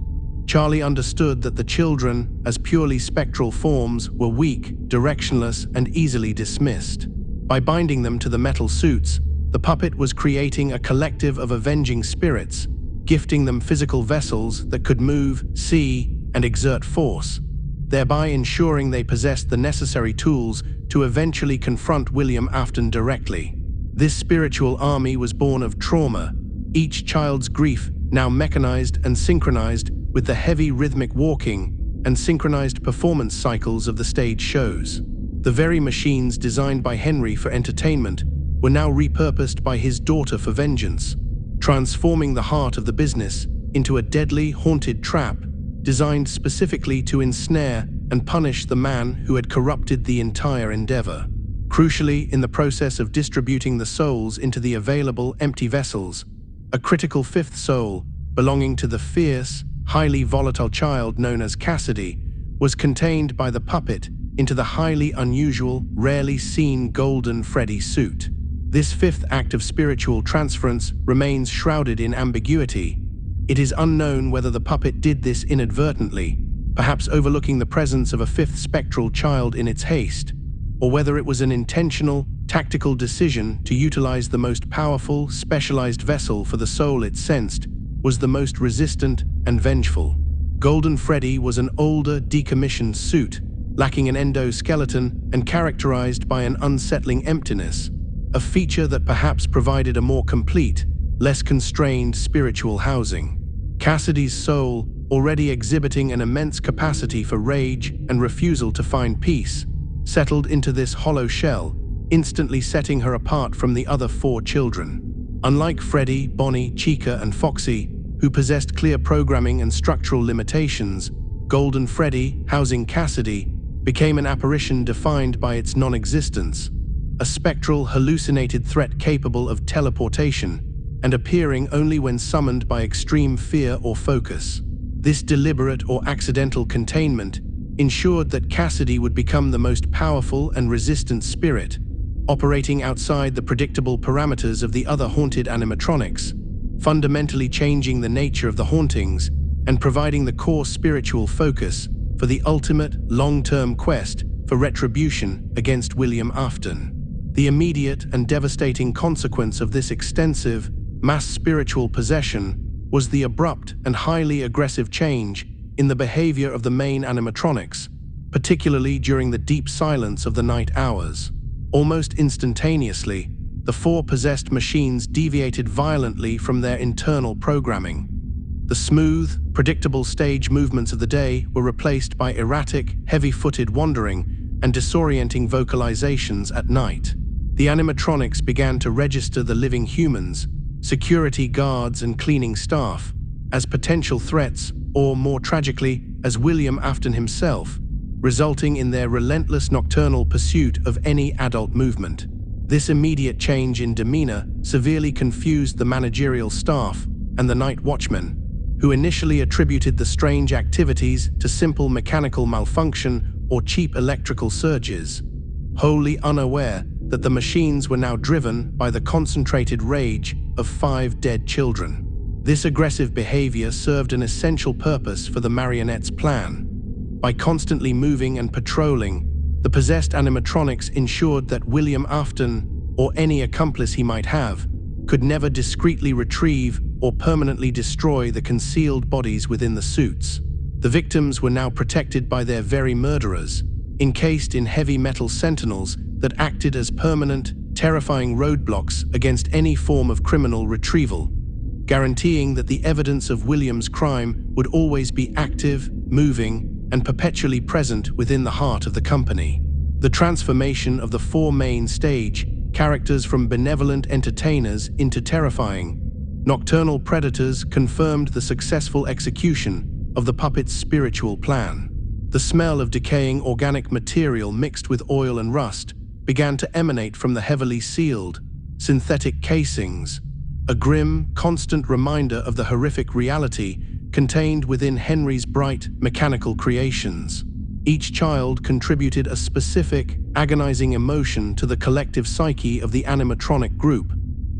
Charlie understood that the children, as purely spectral forms, were weak, directionless, and easily dismissed. By binding them to the metal suits, the puppet was creating a collective of avenging spirits, gifting them physical vessels that could move, see, and exert force, thereby ensuring they possessed the necessary tools to eventually confront William Afton directly. This spiritual army was born of trauma, each child's grief now mechanized and synchronized with the heavy rhythmic walking and synchronized performance cycles of the stage shows. The very machines designed by Henry for entertainment were now repurposed by his daughter for vengeance, transforming the heart of the business into a deadly, haunted trap designed specifically to ensnare and punish the man who had corrupted the entire endeavor. Crucially, in the process of distributing the souls into the available empty vessels, a critical 5th soul, belonging to the fierce, highly volatile child known as Cassidy, was contained by the puppet into the highly unusual, rarely seen Golden Freddy suit. This 5th act of spiritual transference remains shrouded in ambiguity. It is unknown whether the puppet did this inadvertently, perhaps overlooking the presence of a 5th spectral child in its haste, or whether it was an intentional, tactical decision to utilize the most powerful, specialized vessel for the soul it sensed was the most resistant and vengeful. Golden Freddy was an older, decommissioned suit, lacking an endoskeleton and characterized by an unsettling emptiness, a feature that perhaps provided a more complete, less constrained spiritual housing. Cassidy's soul, already exhibiting an immense capacity for rage and refusal to find peace, settled into this hollow shell, instantly setting her apart from the other 4 children. Unlike Freddy, Bonnie, Chica, and Foxy, who possessed clear programming and structural limitations, Golden Freddy, housing Cassidy, became an apparition defined by its non-existence, a spectral, hallucinated threat capable of teleportation and appearing only when summoned by extreme fear or focus. This deliberate or accidental containment ensured that Cassidy would become the most powerful and resistant spirit, operating outside the predictable parameters of the other haunted animatronics, fundamentally changing the nature of the hauntings and providing the core spiritual focus for the ultimate long-term quest for retribution against William Afton. The immediate and devastating consequence of this extensive, mass spiritual possession was the abrupt and highly aggressive change in the behavior of the main animatronics, particularly during the deep silence of the night hours. Almost instantaneously, the four possessed machines deviated violently from their internal programming. The smooth, predictable stage movements of the day were replaced by erratic, heavy-footed wandering and disorienting vocalizations at night. The animatronics began to register the living humans, security guards and cleaning staff, as potential threats, or more tragically, as William Afton himself, resulting in their relentless nocturnal pursuit of any adult movement. This immediate change in demeanor severely confused the managerial staff and the night watchmen, who initially attributed the strange activities to simple mechanical malfunction or cheap electrical surges, wholly unaware that the machines were now driven by the concentrated rage of 5 dead children. This aggressive behavior served an essential purpose for the marionettes' plan. By constantly moving and patrolling, the possessed animatronics ensured that William Afton, or any accomplice he might have, could never discreetly retrieve or permanently destroy the concealed bodies within the suits. The victims were now protected by their very murderers, encased in heavy metal sentinels that acted as permanent, terrifying roadblocks against any form of criminal retrieval, guaranteeing that the evidence of William's crime would always be active, moving, and perpetually present within the heart of the company. The transformation of the four main stage characters from benevolent entertainers into terrifying, nocturnal predators confirmed the successful execution of the puppet's spiritual plan. The smell of decaying organic material mixed with oil and rust began to emanate from the heavily sealed, synthetic casings, a grim, constant reminder of the horrific reality contained within Henry's bright, mechanical creations. Each child contributed a specific, agonizing emotion to the collective psyche of the animatronic group: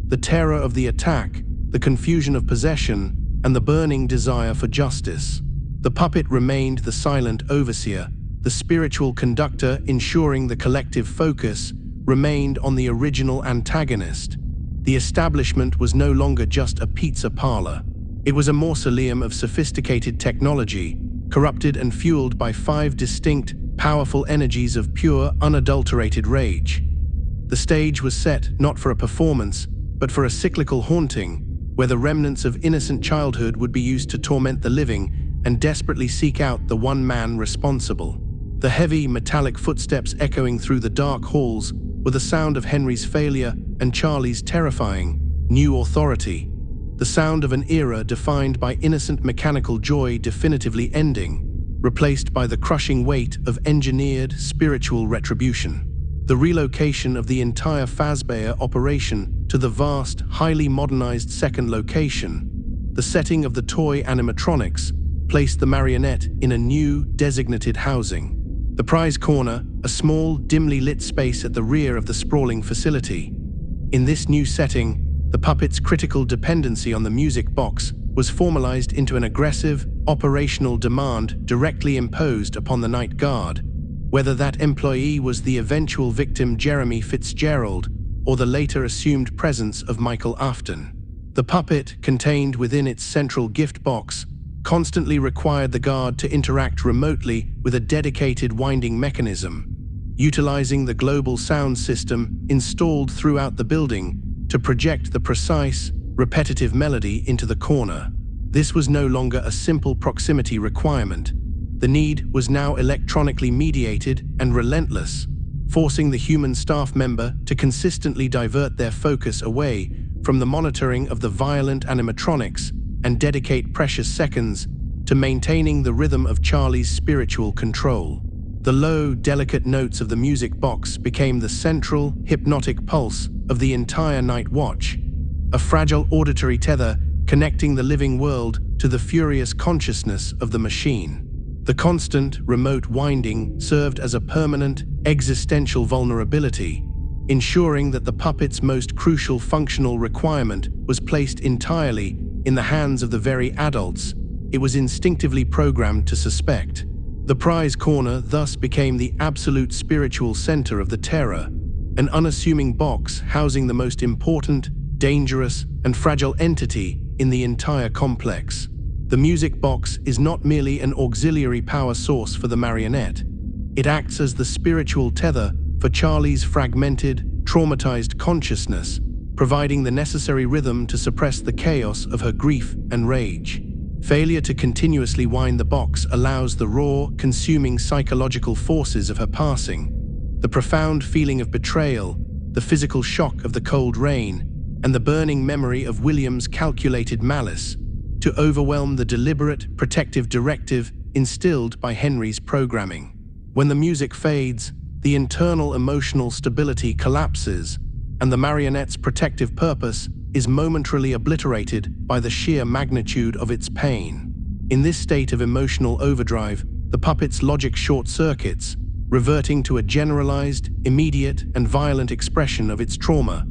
the terror of the attack, the confusion of possession, and the burning desire for justice. The puppet remained the silent overseer, the spiritual conductor, ensuring the collective focus remained on the original antagonist. The establishment was no longer just a pizza parlor. It was a mausoleum of sophisticated technology, corrupted and fueled by 5 distinct, powerful energies of pure, unadulterated rage. The stage was set not for a performance, but for a cyclical haunting, where the remnants of innocent childhood would be used to torment the living and desperately seek out the one man responsible. The heavy, metallic footsteps echoing through the dark halls were the sound of Henry's failure and Charlie's terrifying, new authority. The sound of an era defined by innocent mechanical joy definitively ending, replaced by the crushing weight of engineered spiritual retribution. The relocation of the entire Fazbear operation to the vast, highly modernized second location, the setting of the toy animatronics, placed the marionette in a new, designated housing. The prize corner, a small, dimly lit space at the rear of the sprawling facility. In this new setting, the puppet's critical dependency on the music box was formalized into an aggressive, operational demand directly imposed upon the night guard, whether that employee was the eventual victim Jeremy Fitzgerald or the later assumed presence of Michael Afton. The puppet, contained within its central gift box, constantly required the guard to interact remotely with a dedicated winding mechanism, utilizing the global sound system installed throughout the building to project the precise, repetitive melody into the corner. This was no longer a simple proximity requirement. The need was now electronically mediated and relentless, forcing the human staff member to consistently divert their focus away from the monitoring of the violent animatronics and dedicate precious seconds to maintaining the rhythm of Charlie's spiritual control. The low, delicate notes of the music box became the central, hypnotic pulse of the entire night watch, a fragile auditory tether connecting the living world to the furious consciousness of the machine. The constant, remote winding served as a permanent, existential vulnerability, ensuring that the puppet's most crucial functional requirement was placed entirely in the hands of the very adults it was instinctively programmed to suspect. The prize corner thus became the absolute spiritual center of the terror, an unassuming box housing the most important, dangerous, and fragile entity in the entire complex. The music box is not merely an auxiliary power source for the marionette. It acts as the spiritual tether for Charlie's fragmented, traumatized consciousness, providing the necessary rhythm to suppress the chaos of her grief and rage. Failure to continuously wind the box allows the raw, consuming psychological forces of her passing, the profound feeling of betrayal, the physical shock of the cold rain, and the burning memory of William's calculated malice, to overwhelm the deliberate, protective directive instilled by Henry's programming. When the music fades, the internal emotional stability collapses, and the marionette's protective purpose is momentarily obliterated by the sheer magnitude of its pain. In this state of emotional overdrive, the puppet's logic short-circuits, reverting to a generalized, immediate, and violent expression of its trauma,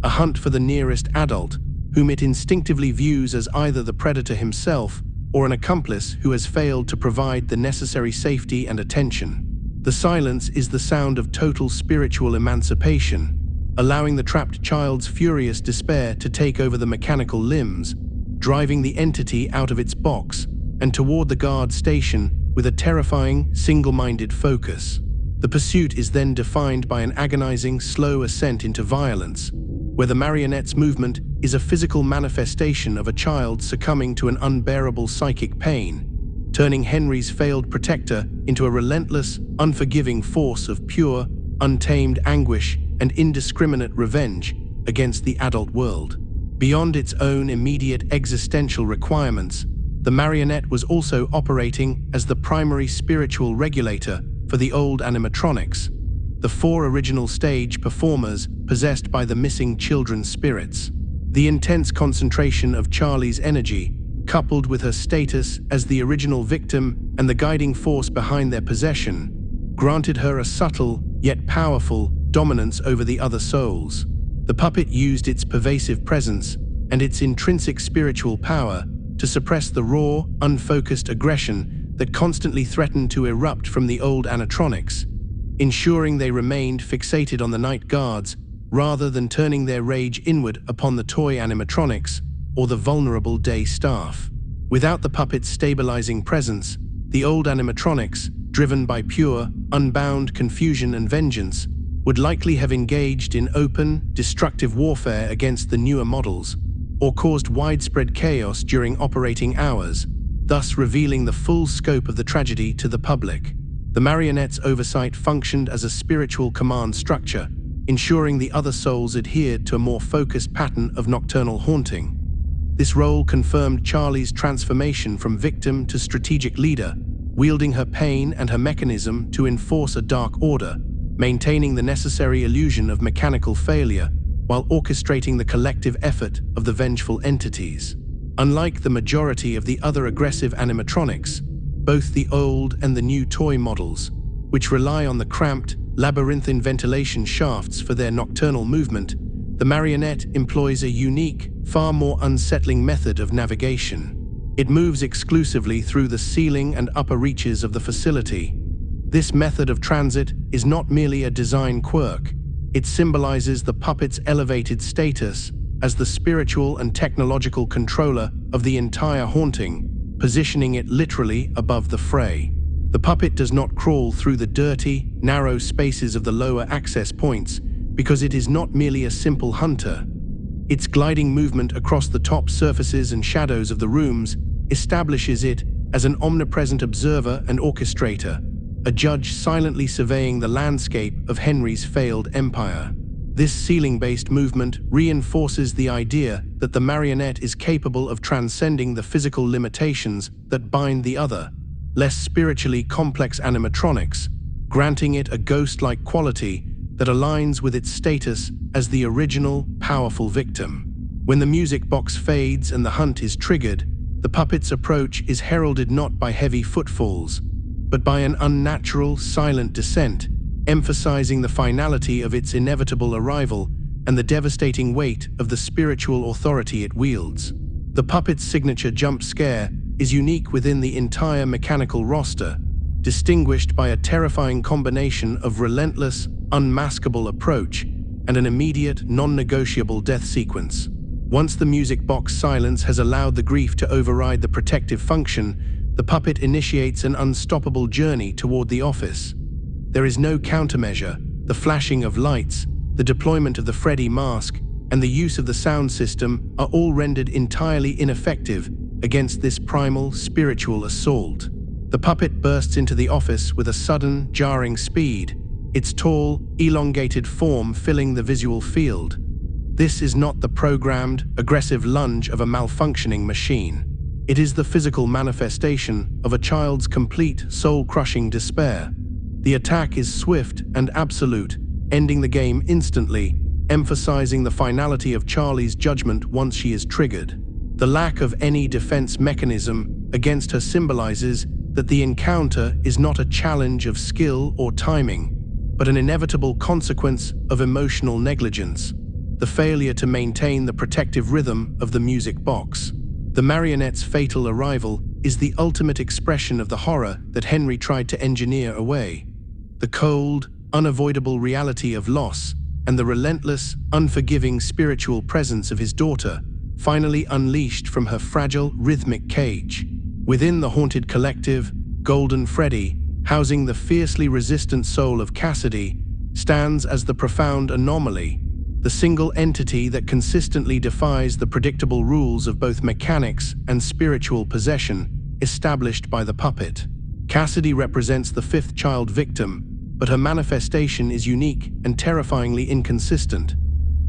a hunt for the nearest adult, whom it instinctively views as either the predator himself or an accomplice who has failed to provide the necessary safety and attention. The silence is the sound of total spiritual emancipation, allowing the trapped child's furious despair to take over the mechanical limbs, driving the entity out of its box and toward the guard station with a terrifying, single-minded focus. The pursuit is then defined by an agonizing, slow ascent into violence, where the marionette's movement is a physical manifestation of a child succumbing to an unbearable psychic pain, turning Henry's failed protector into a relentless, unforgiving force of pure, untamed anguish and indiscriminate revenge against the adult world. Beyond its own immediate existential requirements, the marionette was also operating as the primary spiritual regulator for the old animatronics, the 4 original stage performers possessed by the missing children's spirits. The intense concentration of Charlie's energy, coupled with her status as the original victim and the guiding force behind their possession, granted her a subtle, yet powerful, dominance over the other souls. The puppet used its pervasive presence and its intrinsic spiritual power to suppress the raw, unfocused aggression that constantly threatened to erupt from the old animatronics, ensuring they remained fixated on the night guards rather than turning their rage inward upon the toy animatronics or the vulnerable day staff. Without the puppet's stabilizing presence, the old animatronics, driven by pure, unbound confusion and vengeance, would likely have engaged in open, destructive warfare against the newer models, or caused widespread chaos during operating hours, thus revealing the full scope of the tragedy to the public. The marionette's oversight functioned as a spiritual command structure, ensuring the other souls adhered to a more focused pattern of nocturnal haunting. This role confirmed Charlie's transformation from victim to strategic leader, wielding her pain and her mechanism to enforce a dark order, maintaining the necessary illusion of mechanical failure while orchestrating the collective effort of the vengeful entities. Unlike the majority of the other aggressive animatronics, both the old and the new toy models, which rely on the cramped, labyrinthine ventilation shafts for their nocturnal movement, the marionette employs a unique, far more unsettling method of navigation. It moves exclusively through the ceiling and upper reaches of the facility. This method of transit is not merely a design quirk. It symbolizes the puppet's elevated status as the spiritual and technological controller of the entire haunting, positioning it literally above the fray. The puppet does not crawl through the dirty, narrow spaces of the lower access points because it is not merely a simple hunter. Its gliding movement across the top surfaces and shadows of the rooms establishes it as an omnipresent observer and orchestrator, a judge silently surveying the landscape of Henry's failed empire. This ceiling-based movement reinforces the idea that the marionette is capable of transcending the physical limitations that bind the other, less spiritually complex animatronics, granting it a ghost-like quality that aligns with its status as the original, powerful victim. When the music box fades and the hunt is triggered, the puppet's approach is heralded not by heavy footfalls, but by an unnatural, silent descent, emphasizing the finality of its inevitable arrival and the devastating weight of the spiritual authority it wields. The puppet's signature jump scare is unique within the entire mechanical roster, distinguished by a terrifying combination of relentless, unmaskable approach and an immediate, non-negotiable death sequence. Once the music box silence has allowed the grief to override the protective function, the puppet initiates an unstoppable journey toward the office. There is no countermeasure. The flashing of lights, the deployment of the Freddy mask, and the use of the sound system are all rendered entirely ineffective against this primal, spiritual assault. The puppet bursts into the office with a sudden, jarring speed, its tall, elongated form filling the visual field. This is not the programmed, aggressive lunge of a malfunctioning machine. It is the physical manifestation of a child's complete, soul-crushing despair. The attack is swift and absolute, ending the game instantly, emphasizing the finality of Charlie's judgment once she is triggered. The lack of any defense mechanism against her symbolizes that the encounter is not a challenge of skill or timing, but an inevitable consequence of emotional negligence, the failure to maintain the protective rhythm of the music box. The marionette's fatal arrival is the ultimate expression of the horror that Henry tried to engineer away. The cold, unavoidable reality of loss and the relentless, unforgiving spiritual presence of his daughter finally unleashed from her fragile, rhythmic cage. Within the haunted collective, Golden Freddy, housing the fiercely resistant soul of Cassidy, stands as the profound anomaly, the single entity that consistently defies the predictable rules of both mechanics and spiritual possession established by the puppet. Cassidy represents the fifth child victim, but her manifestation is unique and terrifyingly inconsistent.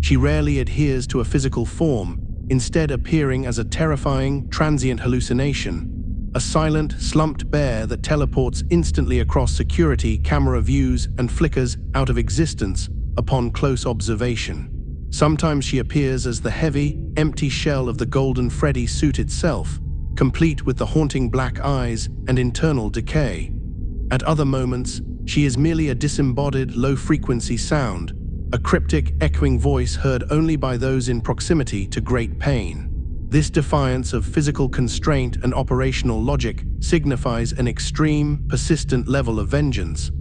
She rarely adheres to a physical form, instead appearing as a terrifying, transient hallucination, a silent, slumped bear that teleports instantly across security camera views and flickers out of existence upon close observation. Sometimes she appears as the heavy, empty shell of the Golden Freddy suit itself, complete with the haunting black eyes and internal decay. At other moments, she is merely a disembodied, low-frequency sound, a cryptic, echoing voice heard only by those in proximity to great pain. This defiance of physical constraint and operational logic signifies an extreme, persistent level of vengeance,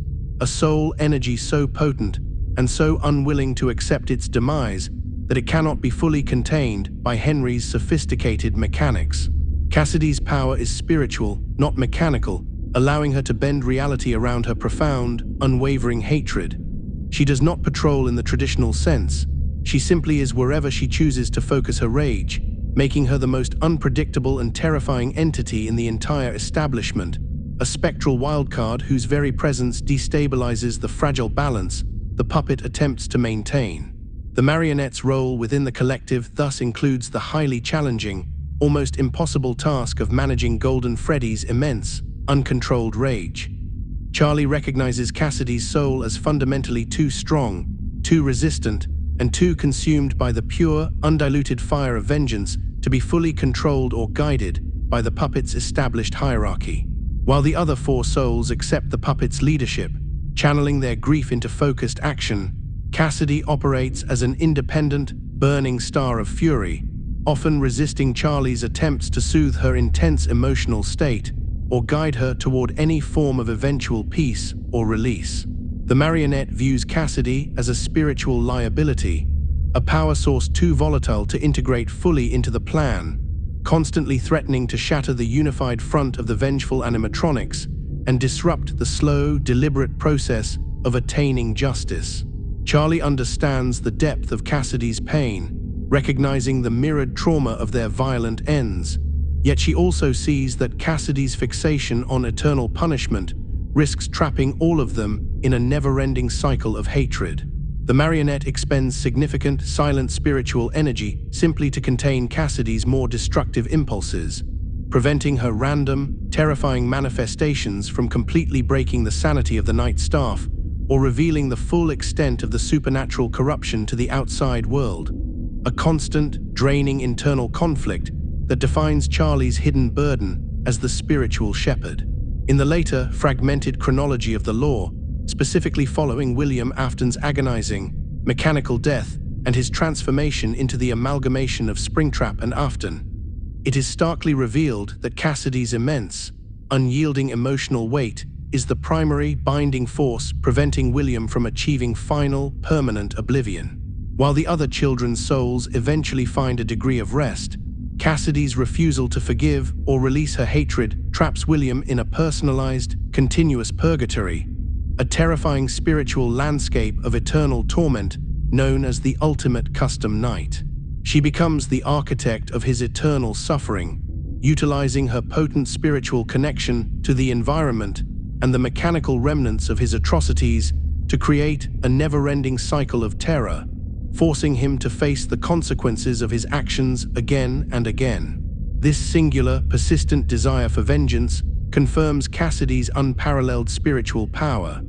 a soul energy so potent and so unwilling to accept its demise that it cannot be fully contained by Henry's sophisticated mechanics. Cassidy's power is spiritual, not mechanical, allowing her to bend reality around her profound, unwavering hatred. She does not patrol in the traditional sense. She simply is wherever she chooses to focus her rage, making her the most unpredictable and terrifying entity in the entire establishment, a spectral wildcard whose very presence destabilizes the fragile balance the puppet attempts to maintain. The marionette's role within the collective thus includes the highly challenging, almost impossible task of managing Golden Freddy's immense, uncontrolled rage. Charlie recognizes Cassidy's soul as fundamentally too strong, too resistant, and too consumed by the pure, undiluted fire of vengeance to be fully controlled or guided by the puppet's established hierarchy. While the other four souls accept the puppet's leadership, channeling their grief into focused action, Cassidy operates as an independent, burning star of fury, often resisting Charlie's attempts to soothe her intense emotional state or guide her toward any form of eventual peace or release. The marionette views Cassidy as a spiritual liability, a power source too volatile to integrate fully into the plan, constantly threatening to shatter the unified front of the vengeful animatronics and disrupt the slow, deliberate process of attaining justice. Charlie understands the depth of Cassidy's pain, recognizing the mirrored trauma of their violent ends, yet she also sees that Cassidy's fixation on eternal punishment risks trapping all of them in a never-ending cycle of hatred. The marionette expends significant, silent spiritual energy simply to contain Cassidy's more destructive impulses, preventing her random, terrifying manifestations from completely breaking the sanity of the night staff or revealing the full extent of the supernatural corruption to the outside world. A constant, draining internal conflict that defines Charlie's hidden burden as the spiritual shepherd. In the later, fragmented chronology of the lore, specifically following William Afton's agonizing, mechanical death and his transformation into the amalgamation of Springtrap and Afton, it is starkly revealed that Cassidy's immense, unyielding emotional weight is the primary binding force preventing William from achieving final, permanent oblivion. While the other children's souls eventually find a degree of rest, Cassidy's refusal to forgive or release her hatred traps William in a personalized, continuous purgatory, a terrifying spiritual landscape of eternal torment known as the ultimate custom night. She becomes the architect of his eternal suffering, utilizing her potent spiritual connection to the environment and the mechanical remnants of his atrocities to create a never-ending cycle of terror, forcing him to face the consequences of his actions again and again. This singular, persistent desire for vengeance confirms Cassidy's unparalleled spiritual power.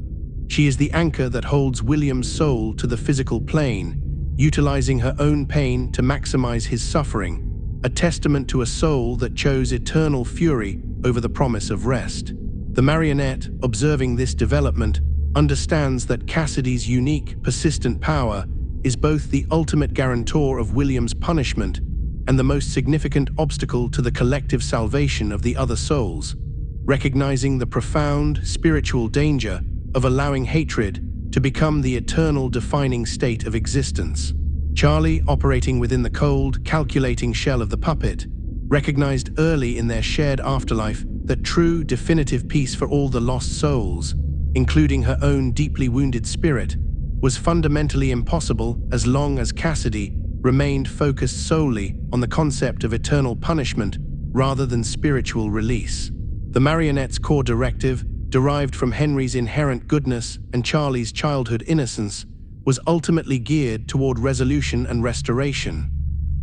She is the anchor that holds William's soul to the physical plane, utilizing her own pain to maximize his suffering, a testament to a soul that chose eternal fury over the promise of rest. The marionette, observing this development, understands that Cassidy's unique, persistent power is both the ultimate guarantor of William's punishment and the most significant obstacle to the collective salvation of the other souls, recognizing the profound spiritual danger of allowing hatred to become the eternal defining state of existence. Charlie, operating within the cold, calculating shell of the puppet, recognized early in their shared afterlife that true, definitive peace for all the lost souls, including her own deeply wounded spirit, was fundamentally impossible as long as Cassidy remained focused solely on the concept of eternal punishment rather than spiritual release. The marionette's core directive, derived from Henry's inherent goodness and Charlie's childhood innocence, was ultimately geared toward resolution and restoration.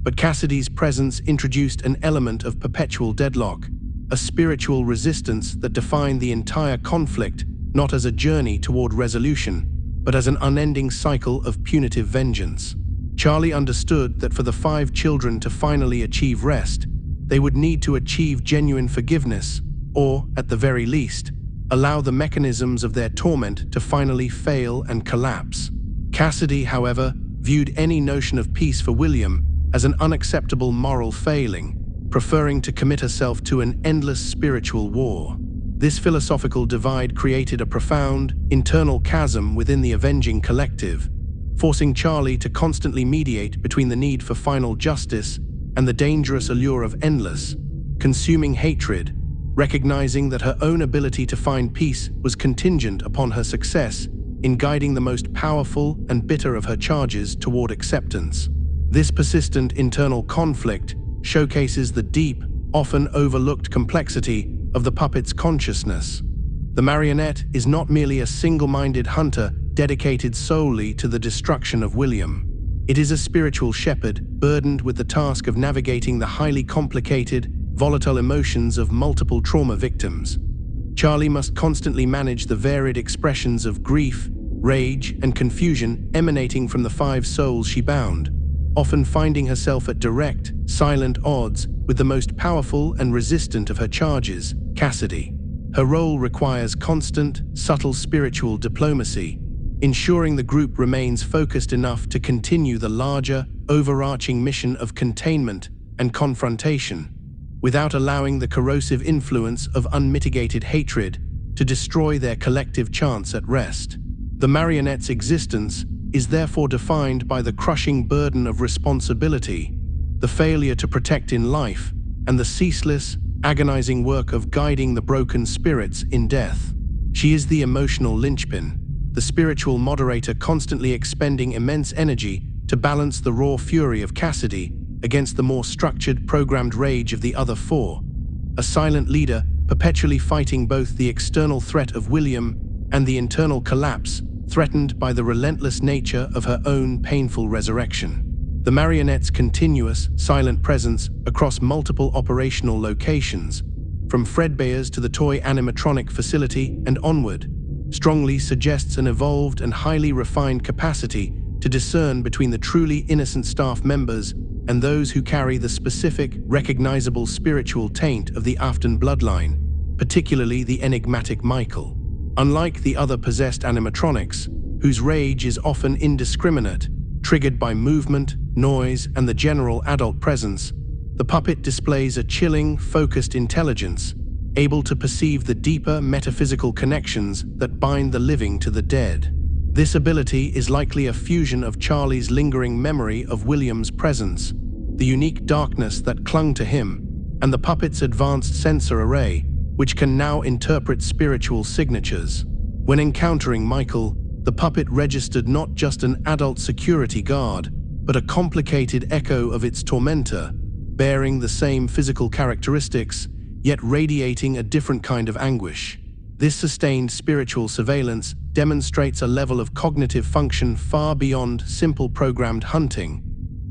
But Cassidy's presence introduced an element of perpetual deadlock, a spiritual resistance that defined the entire conflict not as a journey toward resolution, but as an unending cycle of punitive vengeance. Charlie understood that for the 5 children to finally achieve rest, they would need to achieve genuine forgiveness, or, at the very least, allow the mechanisms of their torment to finally fail and collapse. Cassidy, however, viewed any notion of peace for William as an unacceptable moral failing, preferring to commit herself to an endless spiritual war. This philosophical divide created a profound, internal chasm within the avenging collective, forcing Charlie to constantly mediate between the need for final justice and the dangerous allure of endless, consuming hatred, recognizing that her own ability to find peace was contingent upon her success in guiding the most powerful and bitter of her charges toward acceptance. This persistent internal conflict showcases the deep, often overlooked complexity of the puppet's consciousness. The marionette is not merely a single-minded hunter dedicated solely to the destruction of William. It is a spiritual shepherd burdened with the task of navigating the highly complicated, volatile emotions of multiple trauma victims. Charlie must constantly manage the varied expressions of grief, rage, and confusion emanating from the 5 souls she bound, often finding herself at direct, silent odds with the most powerful and resistant of her charges, Cassidy. Her role requires constant, subtle spiritual diplomacy, ensuring the group remains focused enough to continue the larger, overarching mission of containment and confrontation, without allowing the corrosive influence of unmitigated hatred to destroy their collective chance at rest. The marionette's existence is therefore defined by the crushing burden of responsibility, the failure to protect in life, and the ceaseless, agonizing work of guiding the broken spirits in death. She is the emotional linchpin, the spiritual moderator constantly expending immense energy to balance the raw fury of Cassidy against the more structured, programmed rage of the other 4, a silent leader perpetually fighting both the external threat of William and the internal collapse threatened by the relentless nature of her own painful resurrection. The marionette's continuous, silent presence across multiple operational locations, from Fredbear's to the toy animatronic facility and onward, strongly suggests an evolved and highly refined capacity to discern between the truly innocent staff members and those who carry the specific, recognizable spiritual taint of the Afton bloodline, particularly the enigmatic Michael. Unlike the other possessed animatronics, whose rage is often indiscriminate, triggered by movement, noise, and the general adult presence, the puppet displays a chilling, focused intelligence, able to perceive the deeper metaphysical connections that bind the living to the dead. This ability is likely a fusion of Charlie's lingering memory of William's presence, the unique darkness that clung to him, and the puppet's advanced sensor array, which can now interpret spiritual signatures. When encountering Michael, the puppet registered not just an adult security guard, but a complicated echo of its tormentor, bearing the same physical characteristics, yet radiating a different kind of anguish. This sustained spiritual surveillance demonstrates a level of cognitive function far beyond simple programmed hunting.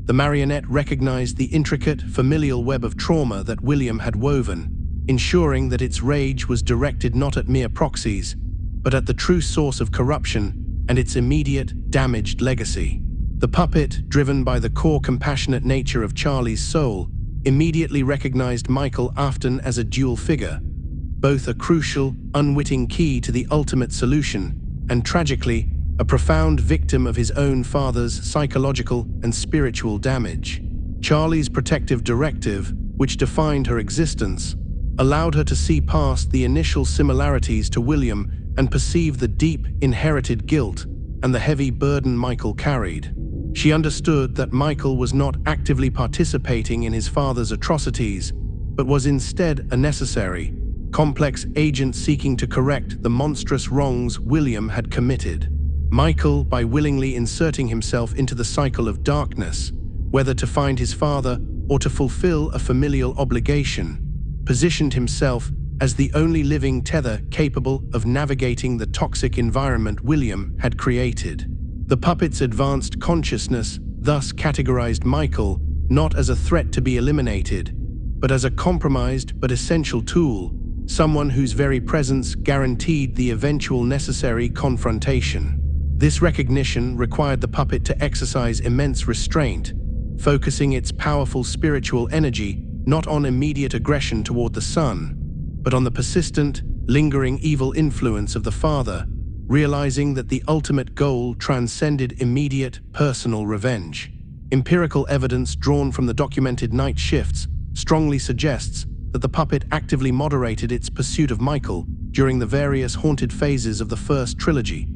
The marionette recognized the intricate, familial web of trauma that William had woven, ensuring that its rage was directed not at mere proxies, but at the true source of corruption and its immediate, damaged legacy. The puppet, driven by the core compassionate nature of Charlie's soul, immediately recognized Michael Afton as a dual figure, both a crucial, unwitting key to the ultimate solution, and tragically, a profound victim of his own father's psychological and spiritual damage. Charlie's protective directive, which defined her existence, allowed her to see past the initial similarities to William and perceive the deep, inherited guilt and the heavy burden Michael carried. She understood that Michael was not actively participating in his father's atrocities, but was instead a necessary, complex agent seeking to correct the monstrous wrongs William had committed. Michael, by willingly inserting himself into the cycle of darkness, whether to find his father or to fulfill a familial obligation, positioned himself as the only living tether capable of navigating the toxic environment William had created. The puppet's advanced consciousness thus categorized Michael not as a threat to be eliminated, but as a compromised but essential tool, someone whose very presence guaranteed the eventual necessary confrontation. This recognition required the puppet to exercise immense restraint, focusing its powerful spiritual energy not on immediate aggression toward the son, but on the persistent, lingering evil influence of the father, realizing that the ultimate goal transcended immediate, personal revenge. Empirical evidence drawn from the documented night shifts strongly suggests that the puppet actively moderated its pursuit of Michael during the various haunted phases of the first trilogy,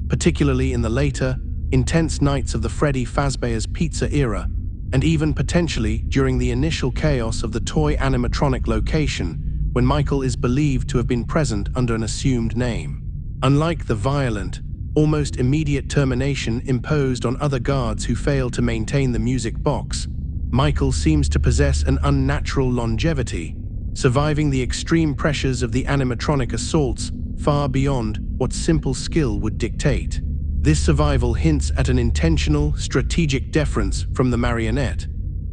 particularly in the later, intense nights of the Freddy Fazbear's Pizza era, and even potentially during the initial chaos of the toy animatronic location, when Michael is believed to have been present under an assumed name. Unlike the violent, almost immediate termination imposed on other guards who failed to maintain the music box, Michael seems to possess an unnatural longevity, surviving the extreme pressures of the animatronic assaults far beyond what simple skill would dictate. This survival hints at an intentional, strategic deference from the marionette,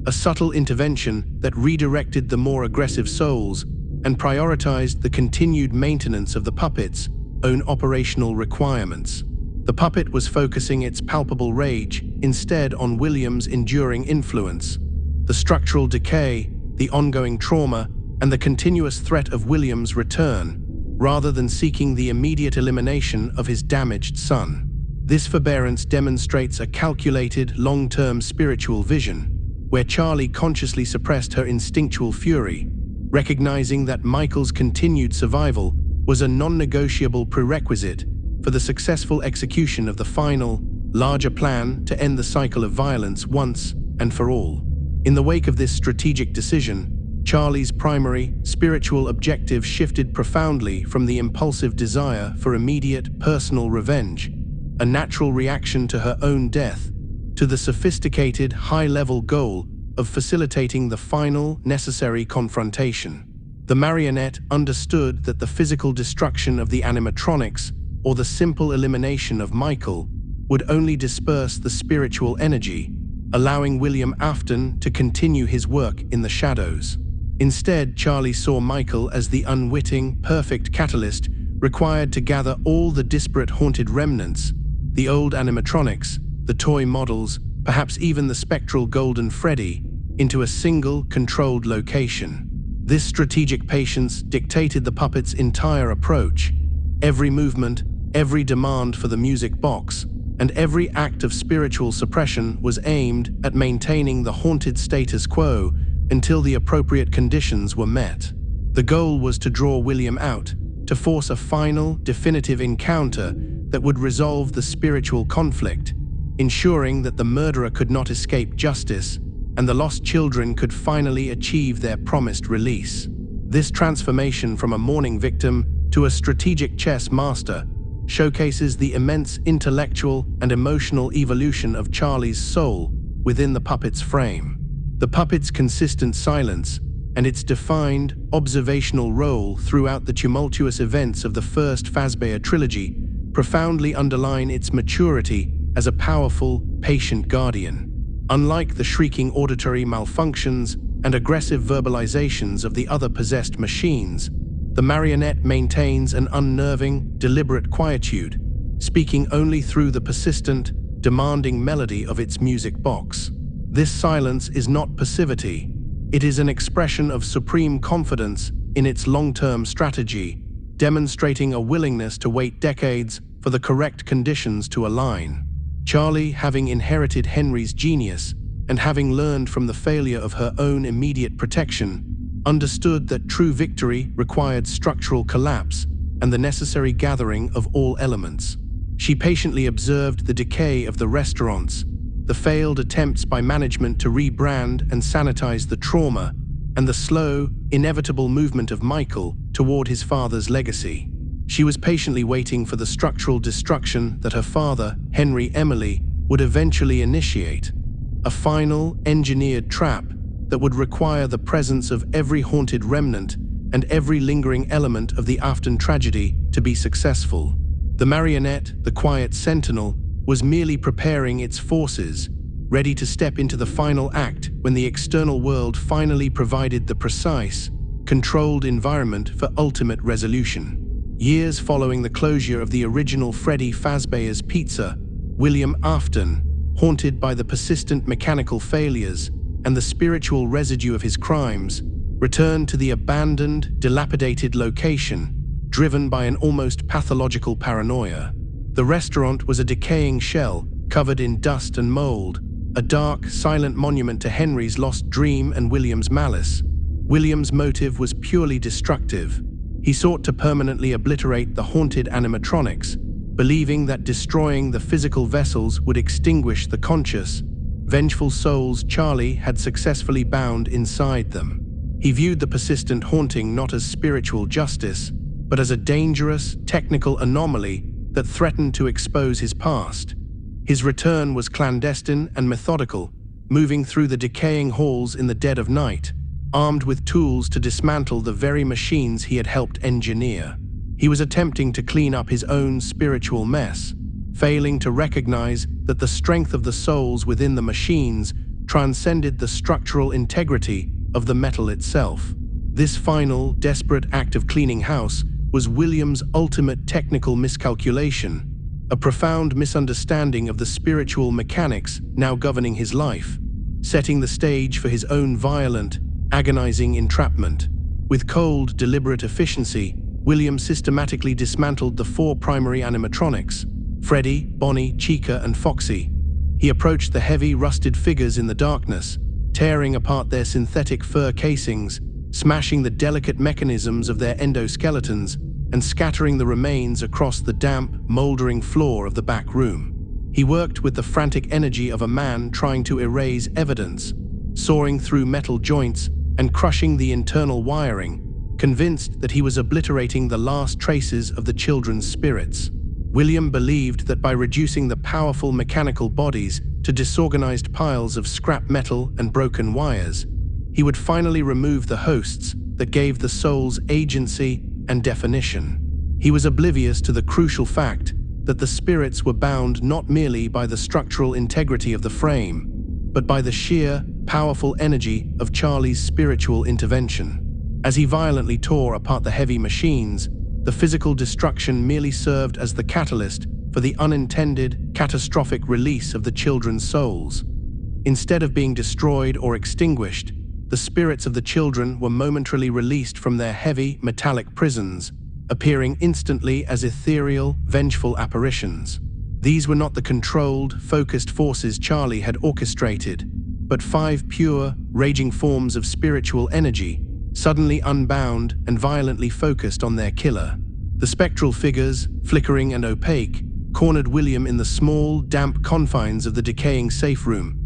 a subtle intervention that redirected the more aggressive souls and prioritized the continued maintenance of the puppet's own operational requirements. The puppet was focusing its palpable rage instead on William's enduring influence, the structural decay, the ongoing trauma, and the continuous threat of William's return, rather than seeking the immediate elimination of his damaged son. This forbearance demonstrates a calculated, long-term spiritual vision, where Charlie consciously suppressed her instinctual fury, recognizing that Michael's continued survival was a non-negotiable prerequisite for the successful execution of the final, larger plan to end the cycle of violence once and for all. In the wake of this strategic decision, Charlie's primary, spiritual objective shifted profoundly from the impulsive desire for immediate, personal revenge, a natural reaction to her own death, to the sophisticated, high-level goal of facilitating the final, necessary confrontation. The marionette understood that the physical destruction of the animatronics, or the simple elimination of Michael, would only disperse the spiritual energy, allowing William Afton to continue his work in the shadows. Instead, Charlie saw Michael as the unwitting, perfect catalyst required to gather all the disparate haunted remnants, the old animatronics, the toy models, perhaps even the spectral golden Freddy, into a single, controlled location. This strategic patience dictated the puppet's entire approach. Every movement, every demand for the music box, and every act of spiritual suppression was aimed at maintaining the haunted status quo until the appropriate conditions were met. The goal was to draw William out, to force a final, definitive encounter that would resolve the spiritual conflict, ensuring that the murderer could not escape justice and the lost children could finally achieve their promised release. This transformation from a mourning victim to a strategic chess master showcases the immense intellectual and emotional evolution of Charlie's soul within the puppet's frame. The puppet's consistent silence and its defined, observational role throughout the tumultuous events of the first Fazbear trilogy profoundly underline its maturity as a powerful, patient guardian. Unlike the shrieking auditory malfunctions and aggressive verbalizations of the other possessed machines, the marionette maintains an unnerving, deliberate quietude, speaking only through the persistent, demanding melody of its music box. This silence is not passivity. It is an expression of supreme confidence in its long-term strategy, demonstrating a willingness to wait decades for the correct conditions to align. Charlie, having inherited Henry's genius and having learned from the failure of her own immediate protection, understood that true victory required structural collapse and the necessary gathering of all elements. She patiently observed the decay of the restaurants, the failed attempts by management to rebrand and sanitize the trauma, and the slow, inevitable movement of Michael toward his father's legacy. She was patiently waiting for the structural destruction that her father, Henry Emily, would eventually initiate, a final, engineered trap that would require the presence of every haunted remnant and every lingering element of the Afton tragedy to be successful. The marionette, the quiet sentinel, was merely preparing its forces, ready to step into the final act when the external world finally provided the precise, controlled environment for ultimate resolution. Years following the closure of the original Freddy Fazbear's Pizza, William Afton, haunted by the persistent mechanical failures and the spiritual residue of his crimes, returned to the abandoned, dilapidated location, driven by an almost pathological paranoia. The restaurant was a decaying shell, covered in dust and mold, a dark, silent monument to Henry's lost dream and William's malice. William's motive was purely destructive. He sought to permanently obliterate the haunted animatronics, believing that destroying the physical vessels would extinguish the conscious, vengeful souls Charlie had successfully bound inside them. He viewed the persistent haunting not as spiritual justice, but as a dangerous, technical anomaly that threatened to expose his past. His return was clandestine and methodical, moving through the decaying halls in the dead of night, armed with tools to dismantle the very machines he had helped engineer. He was attempting to clean up his own spiritual mess, failing to recognize that the strength of the souls within the machines transcended the structural integrity of the metal itself. This final, desperate act of cleaning house was William's ultimate technical miscalculation, a profound misunderstanding of the spiritual mechanics now governing his life, setting the stage for his own violent, agonizing entrapment. With cold, deliberate efficiency, William systematically dismantled the 4 primary animatronics: Freddy, Bonnie, Chica, and Foxy. He approached the heavy, rusted figures in the darkness, tearing apart their synthetic fur casings, smashing the delicate mechanisms of their endoskeletons, and scattering the remains across the damp, moldering floor of the back room. He worked with the frantic energy of a man trying to erase evidence, soaring through metal joints and crushing the internal wiring, convinced that he was obliterating the last traces of the children's spirits. William believed that by reducing the powerful mechanical bodies to disorganized piles of scrap metal and broken wires, he would finally remove the hosts that gave the souls agency and definition. He was oblivious to the crucial fact that the spirits were bound not merely by the structural integrity of the frame, but by the sheer, powerful energy of Charlie's spiritual intervention. As he violently tore apart the heavy machines, the physical destruction merely served as the catalyst for the unintended, catastrophic release of the children's souls. Instead of being destroyed or extinguished, the spirits of the children were momentarily released from their heavy, metallic prisons, appearing instantly as ethereal, vengeful apparitions. These were not the controlled, focused forces Charlie had orchestrated, but 5 pure, raging forms of spiritual energy, suddenly unbound and violently focused on their killer. The spectral figures, flickering and opaque, cornered William in the small, damp confines of the decaying safe room,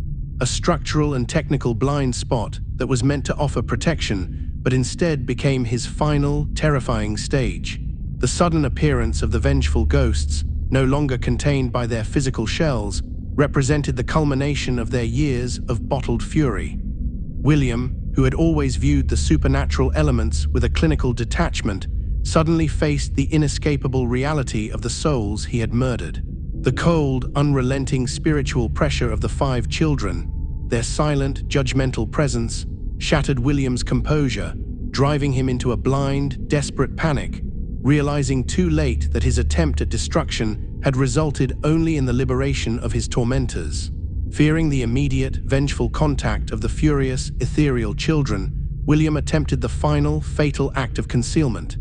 a structural and technical blind spot that was meant to offer protection, but instead became his final, terrifying stage. The sudden appearance of the vengeful ghosts, no longer contained by their physical shells, represented the culmination of their years of bottled fury. William, who had always viewed the supernatural elements with a clinical detachment, suddenly faced the inescapable reality of the souls he had murdered. The cold, unrelenting spiritual pressure of the 5 children, their silent, judgmental presence, shattered William's composure, driving him into a blind, desperate panic, realizing too late that his attempt at destruction had resulted only in the liberation of his tormentors. Fearing the immediate, vengeful contact of the furious, ethereal children, William attempted the final, fatal act of concealment.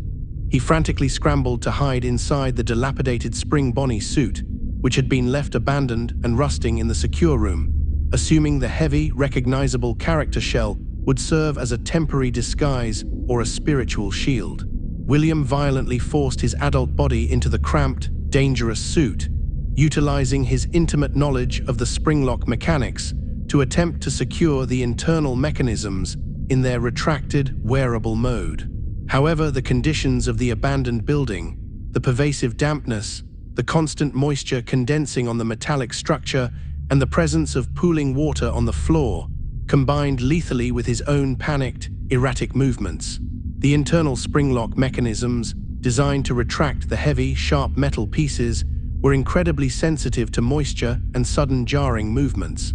He frantically scrambled to hide inside the dilapidated Spring Bonnie suit, which had been left abandoned and rusting in the secure room, assuming the heavy, recognizable character shell would serve as a temporary disguise or a spiritual shield. William violently forced his adult body into the cramped, dangerous suit, utilizing his intimate knowledge of the springlock mechanics to attempt to secure the internal mechanisms in their retracted, wearable mode. However, the conditions of the abandoned building, the pervasive dampness, the constant moisture condensing on the metallic structure, and the presence of pooling water on the floor, combined lethally with his own panicked, erratic movements. The internal springlock mechanisms, designed to retract the heavy, sharp metal pieces, were incredibly sensitive to moisture and sudden jarring movements.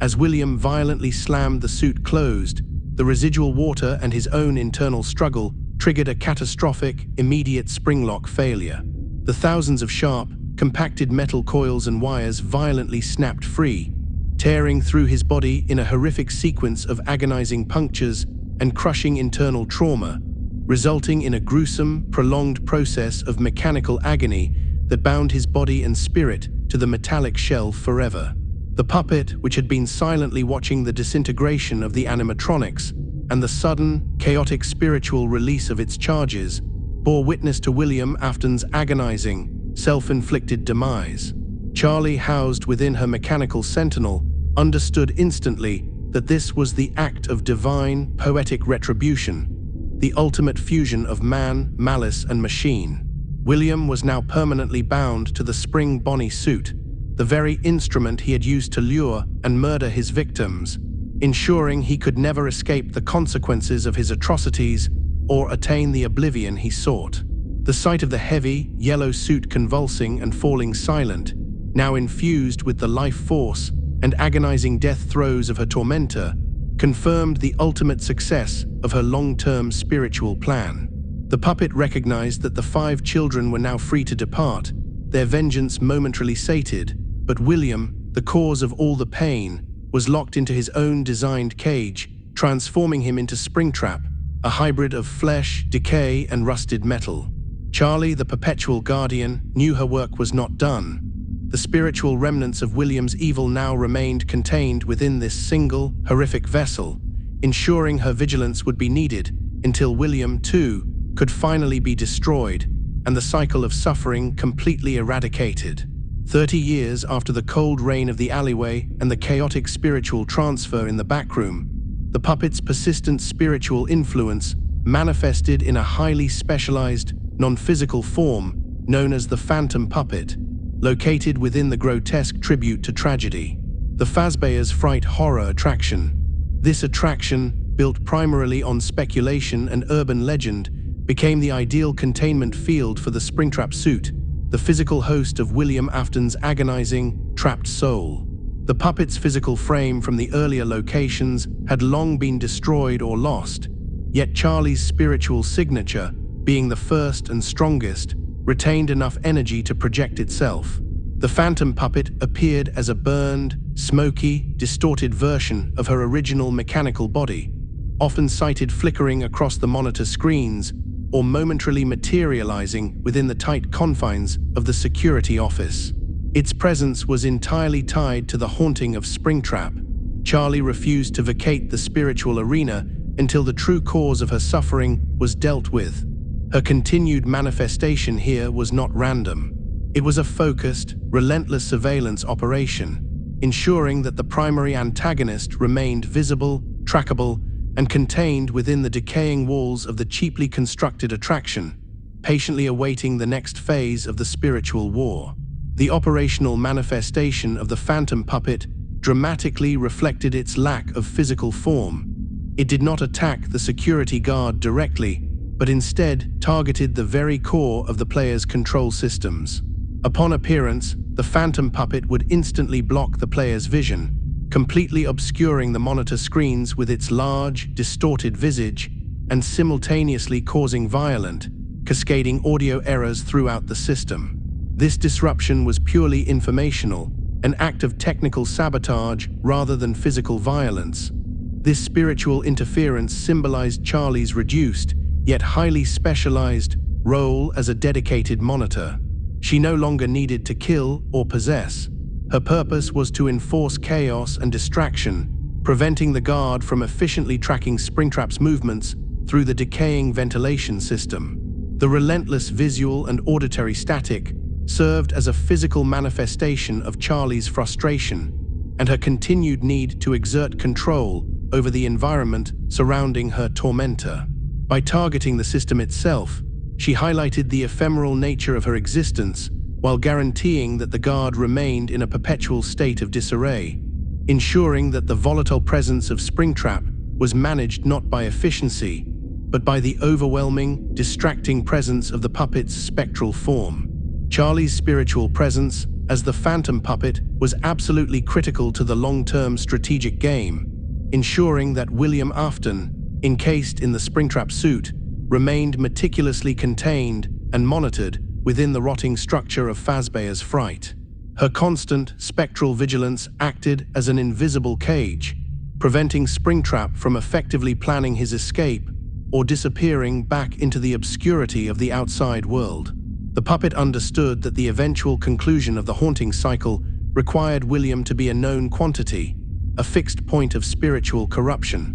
As William violently slammed the suit closed, the residual water and his own internal struggle triggered a catastrophic, immediate springlock failure. The thousands of sharp, compacted metal coils and wires violently snapped free, tearing through his body in a horrific sequence of agonizing punctures and crushing internal trauma, resulting in a gruesome, prolonged process of mechanical agony that bound his body and spirit to the metallic shell forever. The puppet, which had been silently watching the disintegration of the animatronics and the sudden, chaotic spiritual release of its charges, bore witness to William Afton's agonizing, self-inflicted demise. Charlie, housed within her mechanical sentinel, understood instantly that this was the act of divine, poetic retribution, the ultimate fusion of man, malice, and machine. William was now permanently bound to the Spring Bonnie suit, the very instrument he had used to lure and murder his victims, ensuring he could never escape the consequences of his atrocities or attain the oblivion he sought. The sight of the heavy, yellow suit convulsing and falling silent, now infused with the life force and agonizing death throes of her tormentor, confirmed the ultimate success of her long-term spiritual plan. The puppet recognized that the 5 children were now free to depart, their vengeance momentarily sated, but William, the cause of all the pain, was locked into his own designed cage, transforming him into Springtrap, a hybrid of flesh, decay, and rusted metal. Charlie, the perpetual guardian, knew her work was not done. The spiritual remnants of William's evil now remained contained within this single, horrific vessel, ensuring her vigilance would be needed until William, too, could finally be destroyed and the cycle of suffering completely eradicated. 30 years after the cold rain of the alleyway and the chaotic spiritual transfer in the backroom, the puppet's persistent spiritual influence manifested in a highly specialized, non-physical form known as the Phantom Puppet, located within the grotesque tribute to tragedy, the Fazbear's Fright horror attraction. This attraction, built primarily on speculation and urban legend, became the ideal containment field for the Springtrap suit, the physical host of William Afton's agonizing, trapped soul. The puppet's physical frame from the earlier locations had long been destroyed or lost, yet Charlie's spiritual signature, being the first and strongest, retained enough energy to project itself. The Phantom Puppet appeared as a burned, smoky, distorted version of her original mechanical body, often sighted flickering across the monitor screens or momentarily materializing within the tight confines of the security office. Its presence was entirely tied to the haunting of Springtrap. Charlie refused to vacate the spiritual arena until the true cause of her suffering was dealt with. Her continued manifestation here was not random. It was a focused, relentless surveillance operation, ensuring that the primary antagonist remained visible, trackable, and contained within the decaying walls of the cheaply constructed attraction, patiently awaiting the next phase of the spiritual war. The operational manifestation of the phantom puppet dramatically reflected its lack of physical form. It did not attack the security guard directly, but instead targeted the very core of the player's control systems. Upon appearance, the phantom puppet would instantly block the player's vision, completely obscuring the monitor screens with its large, distorted visage and simultaneously causing violent, cascading audio errors throughout the system. This disruption was purely informational, an act of technical sabotage rather than physical violence. This spiritual interference symbolized Charlie's reduced, yet highly specialized, role as a dedicated monitor. She no longer needed to kill or possess. Her purpose was to enforce chaos and distraction, preventing the guard from efficiently tracking Springtrap's movements through the decaying ventilation system. The relentless visual and auditory static served as a physical manifestation of Charlie's frustration and her continued need to exert control over the environment surrounding her tormentor. By targeting the system itself, she highlighted the ephemeral nature of her existence while guaranteeing that the guard remained in a perpetual state of disarray, ensuring that the volatile presence of Springtrap was managed not by efficiency, but by the overwhelming, distracting presence of the puppet's spectral form. Charlie's spiritual presence as the phantom puppet was absolutely critical to the long-term strategic game, ensuring that William Afton, encased in the Springtrap suit, remained meticulously contained and monitored within the rotting structure of Fazbear's Fright. Her constant, spectral vigilance acted as an invisible cage, preventing Springtrap from effectively planning his escape or disappearing back into the obscurity of the outside world. The puppet understood that the eventual conclusion of the haunting cycle required William to be a known quantity, a fixed point of spiritual corruption.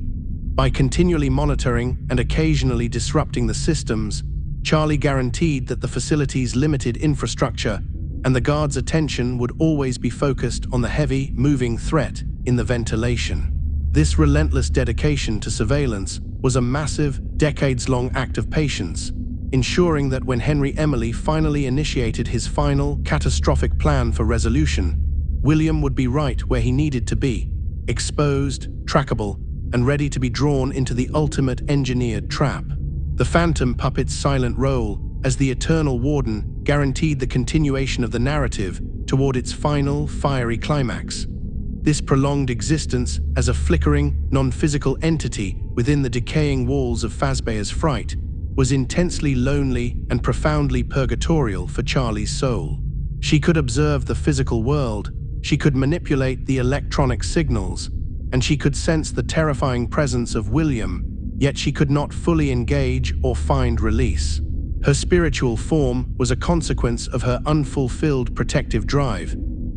By continually monitoring and occasionally disrupting the systems, Charlie guaranteed that the facility's limited infrastructure and the guard's attention would always be focused on the heavy, moving threat in the ventilation. This relentless dedication to surveillance was a massive, decades-long act of patience, ensuring that when Henry Emily finally initiated his final, catastrophic plan for resolution, William would be right where he needed to be, exposed, trackable, and ready to be drawn into the ultimate engineered trap. The phantom puppet's silent role as the eternal warden guaranteed the continuation of the narrative toward its final, fiery climax. This prolonged existence as a flickering, non-physical entity within the decaying walls of Fazbear's Fright was intensely lonely and profoundly purgatorial for Charlie's soul. She could observe the physical world, she could manipulate the electronic signals, and she could sense the terrifying presence of William, yet she could not fully engage or find release. Her spiritual form was a consequence of her unfulfilled protective drive,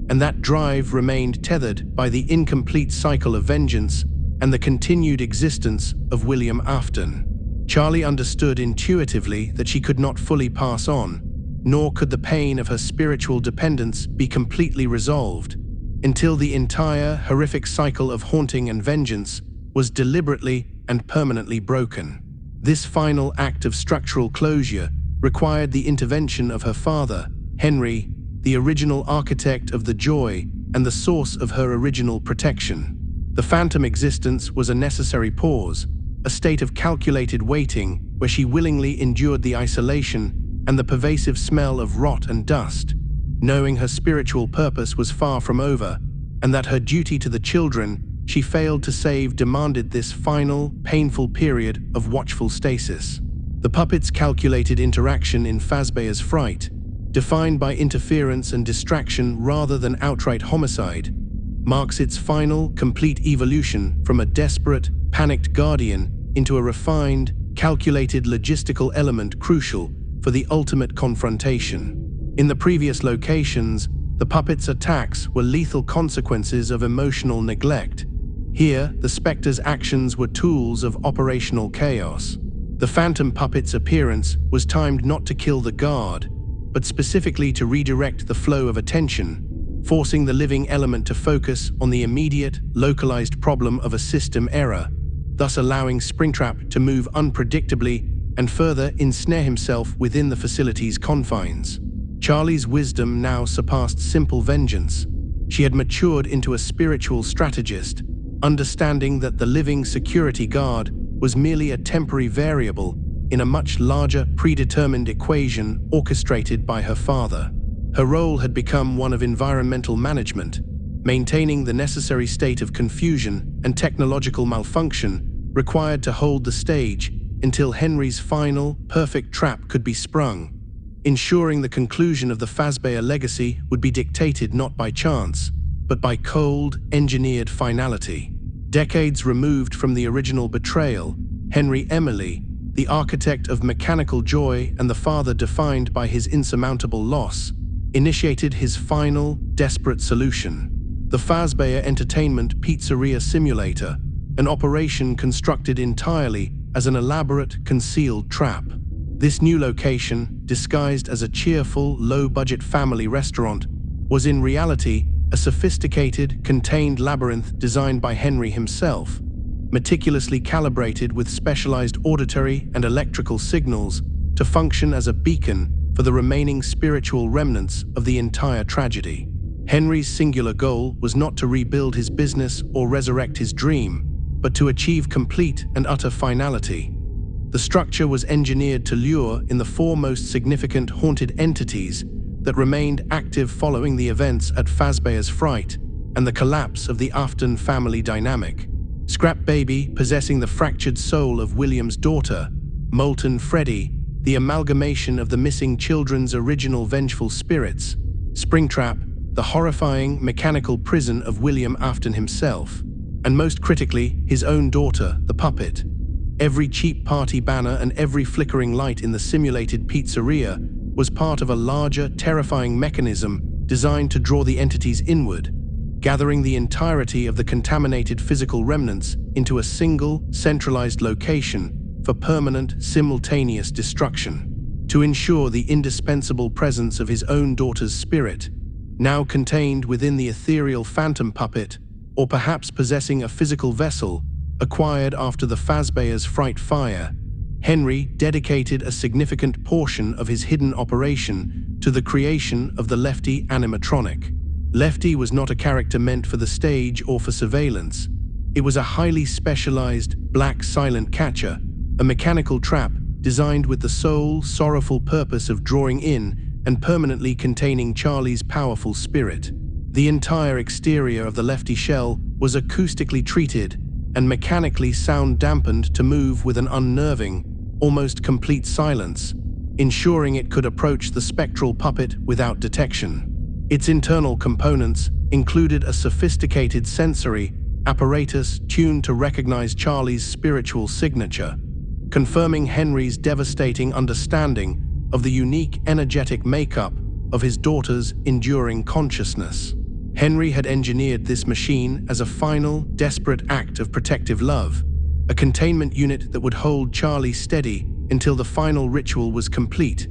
and that drive remained tethered by the incomplete cycle of vengeance and the continued existence of William Afton. Charlie understood intuitively that she could not fully pass on, nor could the pain of her spiritual dependence be completely resolved, until the entire horrific cycle of haunting and vengeance was deliberately and permanently broken. This final act of structural closure required the intervention of her father, Henry, the original architect of the joy and the source of her original protection. The phantom existence was a necessary pause, a state of calculated waiting where she willingly endured the isolation and the pervasive smell of rot and dust, knowing her spiritual purpose was far from over, and that her duty to the children she failed to save demanded this final, painful period of watchful stasis. The puppet's calculated interaction in Fazbear's Fright, defined by interference and distraction rather than outright homicide, marks its final, complete evolution from a desperate, panicked guardian into a refined, calculated logistical element crucial for the ultimate confrontation. In the previous locations, the puppet's attacks were lethal consequences of emotional neglect. Here, the Spectre's actions were tools of operational chaos. The phantom puppet's appearance was timed not to kill the guard, but specifically to redirect the flow of attention, forcing the living element to focus on the immediate, localized problem of a system error, thus allowing Springtrap to move unpredictably and further ensnare himself within the facility's confines. Charlie's wisdom now surpassed simple vengeance. She had matured into a spiritual strategist, understanding that the living security guard was merely a temporary variable in a much larger, predetermined equation orchestrated by her father. Her role had become one of environmental management, maintaining the necessary state of confusion and technological malfunction required to hold the stage until Henry's final, perfect trap could be sprung, ensuring the conclusion of the Fazbear legacy would be dictated not by chance, but by cold, engineered finality. Decades removed from the original betrayal, Henry Emily, the architect of mechanical joy and the father defined by his insurmountable loss, initiated his final, desperate solution: the Fazbear Entertainment Pizzeria Simulator, an operation constructed entirely as an elaborate, concealed trap. This new location, disguised as a cheerful, low-budget family restaurant, was in reality a sophisticated, contained labyrinth designed by Henry himself, meticulously calibrated with specialized auditory and electrical signals to function as a beacon for the remaining spiritual remnants of the entire tragedy. Henry's singular goal was not to rebuild his business or resurrect his dream, but to achieve complete and utter finality. The structure was engineered to lure in the four most significant haunted entities that remained active following the events at Fazbear's Fright and the collapse of the Afton family dynamic. Scrap Baby, possessing the fractured soul of William's daughter; Molten Freddy, the amalgamation of the missing children's original vengeful spirits; Springtrap, the horrifying, mechanical prison of William Afton himself; and most critically, his own daughter, the puppet. Every cheap party banner and every flickering light in the simulated pizzeria was part of a larger, terrifying mechanism designed to draw the entities inward, gathering the entirety of the contaminated physical remnants into a single, centralized location for permanent, simultaneous destruction. To ensure the indispensable presence of his own daughter's spirit, now contained within the ethereal phantom puppet, or perhaps possessing a physical vessel acquired after the Fazbear's Fright fire, Henry dedicated a significant portion of his hidden operation to the creation of the Lefty animatronic. Lefty was not a character meant for the stage or for surveillance. It was a highly specialized, black silent catcher, a mechanical trap designed with the sole, sorrowful purpose of drawing in and permanently containing Charlie's powerful spirit. The entire exterior of the Lefty shell was acoustically treated and mechanically sound-dampened to move with an unnerving, almost complete silence, ensuring it could approach the spectral puppet without detection. Its internal components included a sophisticated sensory apparatus tuned to recognize Charlie's spiritual signature, confirming Henry's devastating understanding of the unique energetic makeup of his daughter's enduring consciousness. Henry had engineered this machine as a final, desperate act of protective love, a containment unit that would hold Charlie steady until the final ritual was complete,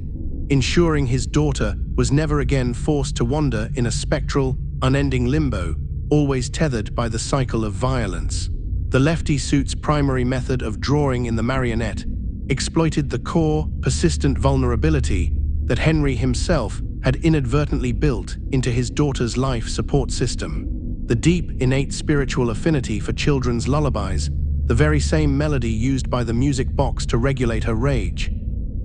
ensuring his daughter was never again forced to wander in a spectral, unending limbo, always tethered by the cycle of violence. The Lefty suit's primary method of drawing in the marionette exploited the core, persistent vulnerability that Henry himself had inadvertently built into his daughter's life support system. The deep, innate spiritual affinity for children's lullabies, the very same melody used by the music box to regulate her rage.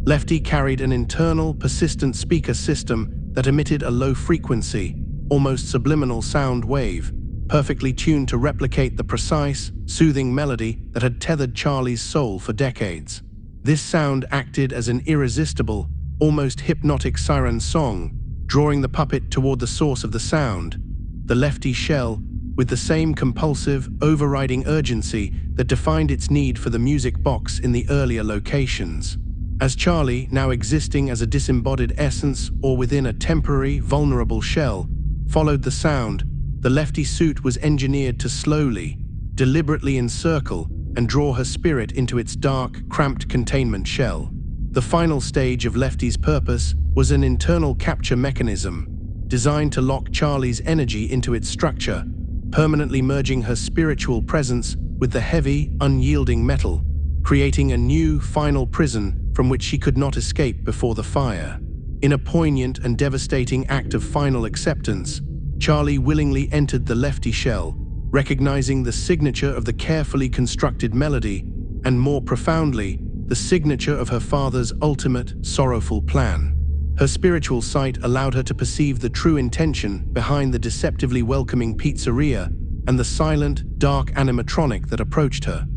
Lefty carried an internal, persistent speaker system that emitted a low-frequency, almost subliminal sound wave, perfectly tuned to replicate the precise, soothing melody that had tethered Charlie's soul for decades. This sound acted as an irresistible, almost hypnotic siren song, drawing the puppet toward the source of the sound, the Lefty shell, with the same compulsive, overriding urgency that defined its need for the music box in the earlier locations. As Charlie, now existing as a disembodied essence or within a temporary, vulnerable shell, followed the sound, the Lefty suit was engineered to slowly, deliberately encircle and draw her spirit into its dark, cramped containment shell. The final stage of Lefty's purpose was an internal capture mechanism designed to lock Charlie's energy into its structure, permanently merging her spiritual presence with the heavy, unyielding metal, creating a new, final prison from which she could not escape before the fire. In a poignant and devastating act of final acceptance, Charlie willingly entered the Lefty shell, recognizing the signature of the carefully constructed melody and, more profoundly, the signature of her father's ultimate, sorrowful plan. Her spiritual sight allowed her to perceive the true intention behind the deceptively welcoming pizzeria and the silent, dark animatronic that approached her.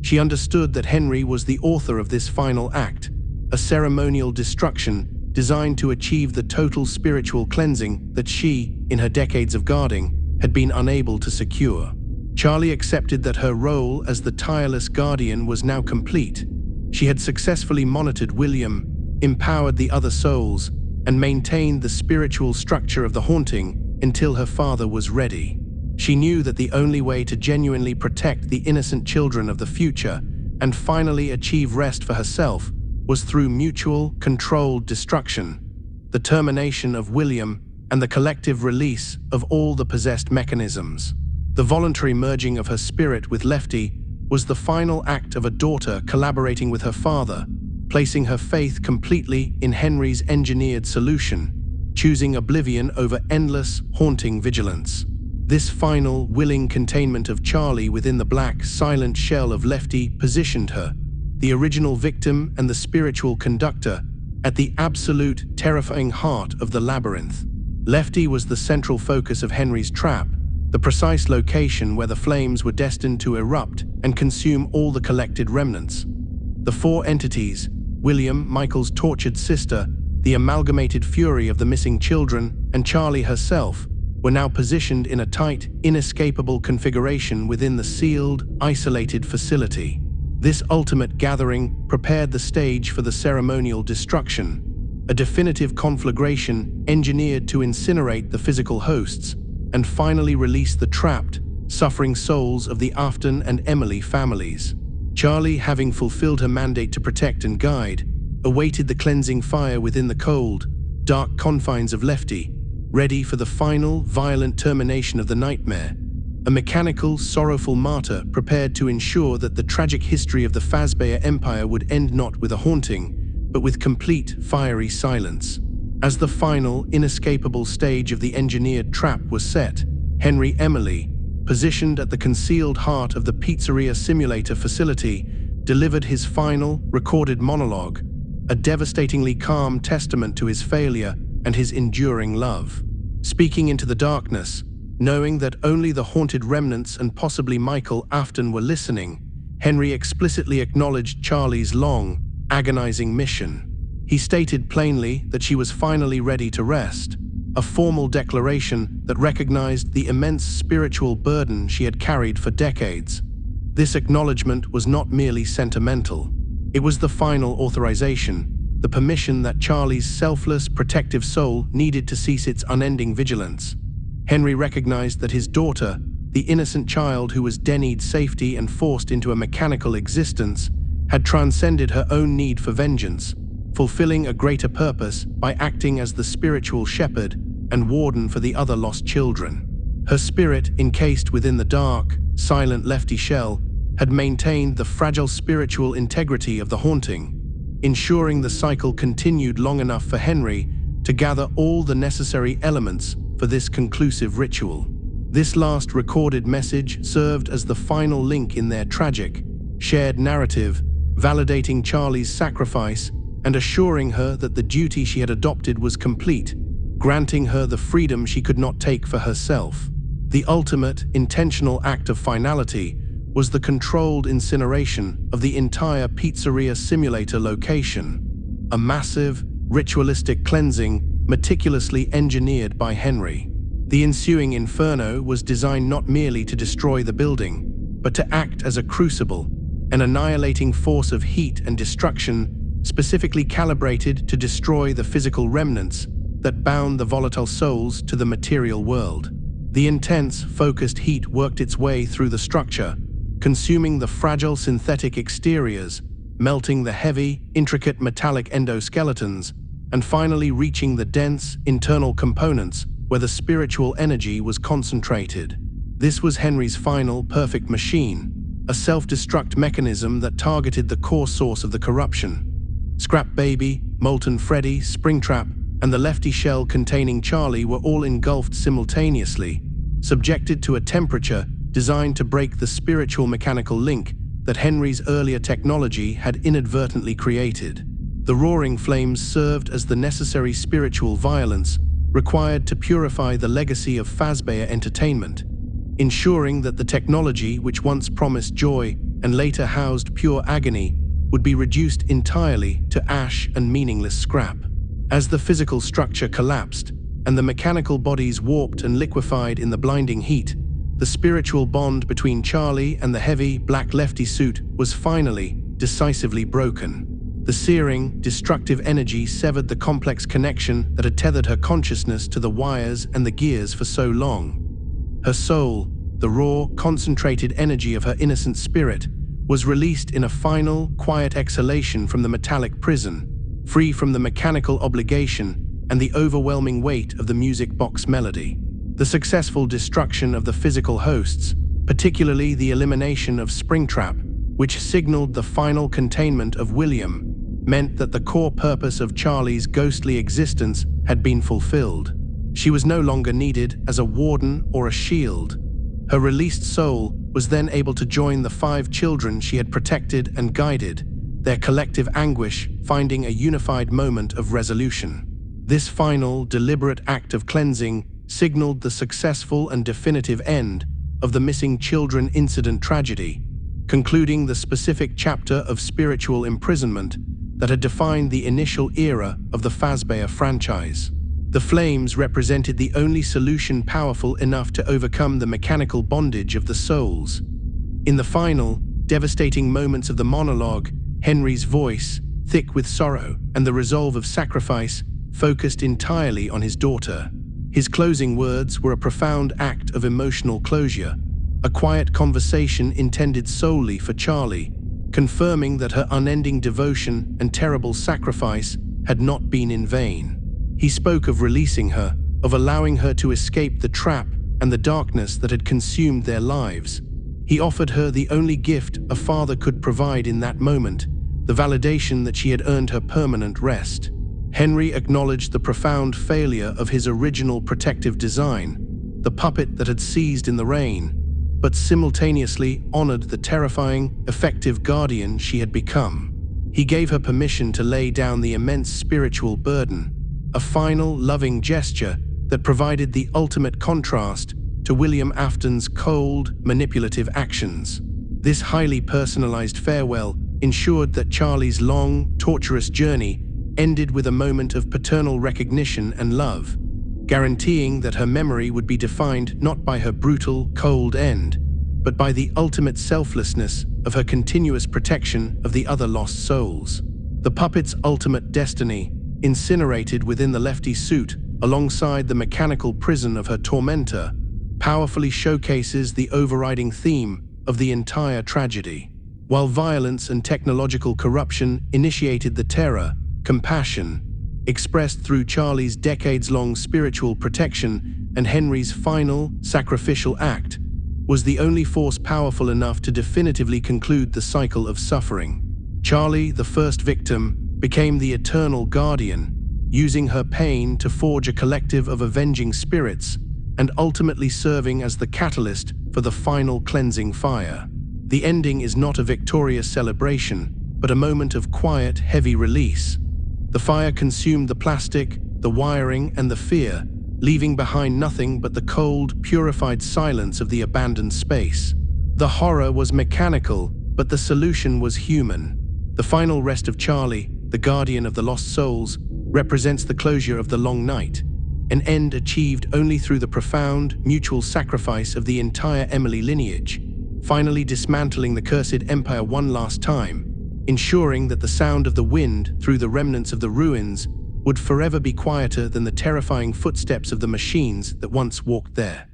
She understood that Henry was the author of this final act, a ceremonial destruction designed to achieve the total spiritual cleansing that she, in her decades of guarding, had been unable to secure. Charlie accepted that her role as the tireless guardian was now complete. She had successfully monitored William, empowered the other souls, and maintained the spiritual structure of the haunting until her father was ready. She knew that the only way to genuinely protect the innocent children of the future and finally achieve rest for herself was through mutual, controlled destruction, the termination of William, and the collective release of all the possessed mechanisms. The voluntary merging of her spirit with Lefty was the final act of a daughter collaborating with her father, placing her faith completely in Henry's engineered solution, choosing oblivion over endless, haunting vigilance. This final, willing containment of Charlie within the black, silent shell of Lefty positioned her, the original victim and the spiritual conductor, at the absolute, terrifying heart of the labyrinth. Lefty was the central focus of Henry's trap, the precise location where the flames were destined to erupt and consume all the collected remnants. The four entities, William, Michael's tortured sister, the amalgamated fury of the missing children, and Charlie herself, were now positioned in a tight, inescapable configuration within the sealed, isolated facility. This ultimate gathering prepared the stage for the ceremonial destruction, a definitive conflagration engineered to incinerate the physical hosts and finally release the trapped, suffering souls of the Afton and Emily families. Charlie, having fulfilled her mandate to protect and guide, awaited the cleansing fire within the cold, dark confines of Lefty, ready for the final, violent termination of the nightmare, a mechanical, sorrowful martyr prepared to ensure that the tragic history of the Fazbear Empire would end not with a haunting, but with complete, fiery silence. As the final, inescapable stage of the engineered trap was set, Henry Emily, positioned at the concealed heart of the pizzeria simulator facility, delivered his final, recorded monologue, a devastatingly calm testament to his failure and his enduring love. Speaking into the darkness, knowing that only the haunted remnants and possibly Michael Afton were listening, Henry explicitly acknowledged Charlie's long, agonizing mission. He stated plainly that she was finally ready to rest, a formal declaration that recognized the immense spiritual burden she had carried for decades. This acknowledgement was not merely sentimental. It was the final authorization, the permission that Charlie's selfless, protective soul needed to cease its unending vigilance. Henry recognized that his daughter, the innocent child who was denied safety and forced into a mechanical existence, had transcended her own need for vengeance, fulfilling a greater purpose by acting as the spiritual shepherd and warden for the other lost children. Her spirit, encased within the dark, silent Lefty shell, had maintained the fragile spiritual integrity of the haunting, ensuring the cycle continued long enough for Henry to gather all the necessary elements for this conclusive ritual. This last recorded message served as the final link in their tragic, shared narrative, validating Charlie's sacrifice and assuring her that the duty she had adopted was complete, granting her the freedom she could not take for herself. The ultimate, intentional act of finality was the controlled incineration of the entire pizzeria simulator location, a massive, ritualistic cleansing meticulously engineered by Henry. The ensuing inferno was designed not merely to destroy the building, but to act as a crucible, an annihilating force of heat and destruction specifically calibrated to destroy the physical remnants that bound the volatile souls to the material world. The intense, focused heat worked its way through the structure, consuming the fragile synthetic exteriors, melting the heavy, intricate metallic endoskeletons, and finally reaching the dense, internal components where the spiritual energy was concentrated. This was Henry's final, perfect machine, a self-destruct mechanism that targeted the core source of the corruption. Scrap Baby, Molten Freddy, Springtrap, and the lefty shell containing Charlie were all engulfed simultaneously, subjected to a temperature designed to break the spiritual mechanical link that Henry's earlier technology had inadvertently created. The roaring flames served as the necessary spiritual violence required to purify the legacy of Fazbear Entertainment, ensuring that the technology which once promised joy and later housed pure agony would be reduced entirely to ash and meaningless scrap. As the physical structure collapsed and the mechanical bodies warped and liquefied in the blinding heat, the spiritual bond between Charlie and the heavy, black lefty suit was finally, decisively broken. The searing, destructive energy severed the complex connection that had tethered her consciousness to the wires and the gears for so long. Her soul, the raw, concentrated energy of her innocent spirit, was released in a final, quiet exhalation from the metallic prison, free from the mechanical obligation and the overwhelming weight of the music box melody. The successful destruction of the physical hosts, particularly the elimination of Springtrap, which signaled the final containment of William, meant that the core purpose of Charlie's ghostly existence had been fulfilled. She was no longer needed as a warden or a shield. Her released soul was then able to join the 5 children she had protected and guided, their collective anguish finding a unified moment of resolution. This final, deliberate act of cleansing signaled the successful and definitive end of the missing children incident tragedy, concluding the specific chapter of spiritual imprisonment that had defined the initial era of the Fazbear franchise. The flames represented the only solution powerful enough to overcome the mechanical bondage of the souls. In the final, devastating moments of the monologue, Henry's voice, thick with sorrow and the resolve of sacrifice, focused entirely on his daughter. His closing words were a profound act of emotional closure, a quiet conversation intended solely for Charlie, confirming that her unending devotion and terrible sacrifice had not been in vain. He spoke of releasing her, of allowing her to escape the trap and the darkness that had consumed their lives. He offered her the only gift a father could provide in that moment, the validation that she had earned her permanent rest. Henry acknowledged the profound failure of his original protective design, the puppet that had seized in the rain, but simultaneously honored the terrifying, effective guardian she had become. He gave her permission to lay down the immense spiritual burden, a final, loving gesture that provided the ultimate contrast to William Afton's cold, manipulative actions. This highly personalized farewell ensured that Charlie's long, torturous journey ended with a moment of paternal recognition and love, guaranteeing that her memory would be defined not by her brutal, cold end, but by the ultimate selflessness of her continuous protection of the other lost souls. The puppet's ultimate destiny, incinerated within the lefty suit alongside the mechanical prison of her tormentor, powerfully showcases the overriding theme of the entire tragedy. While violence and technological corruption initiated the terror, compassion, expressed through Charlie's decades-long spiritual protection and Henry's final, sacrificial act, was the only force powerful enough to definitively conclude the cycle of suffering. Charlie, the first victim, became the eternal guardian, using her pain to forge a collective of avenging spirits and ultimately serving as the catalyst for the final cleansing fire. The ending is not a victorious celebration, but a moment of quiet, heavy release. The fire consumed the plastic, the wiring, and the fear, leaving behind nothing but the cold, purified silence of the abandoned space. The horror was mechanical, but the solution was human. The final rest of Charlie, the guardian of the lost souls, represents the closure of the long night, an end achieved only through the profound, mutual sacrifice of the entire Emily lineage, finally dismantling the cursed empire one last time, ensuring that the sound of the wind through the remnants of the ruins would forever be quieter than the terrifying footsteps of the machines that once walked there.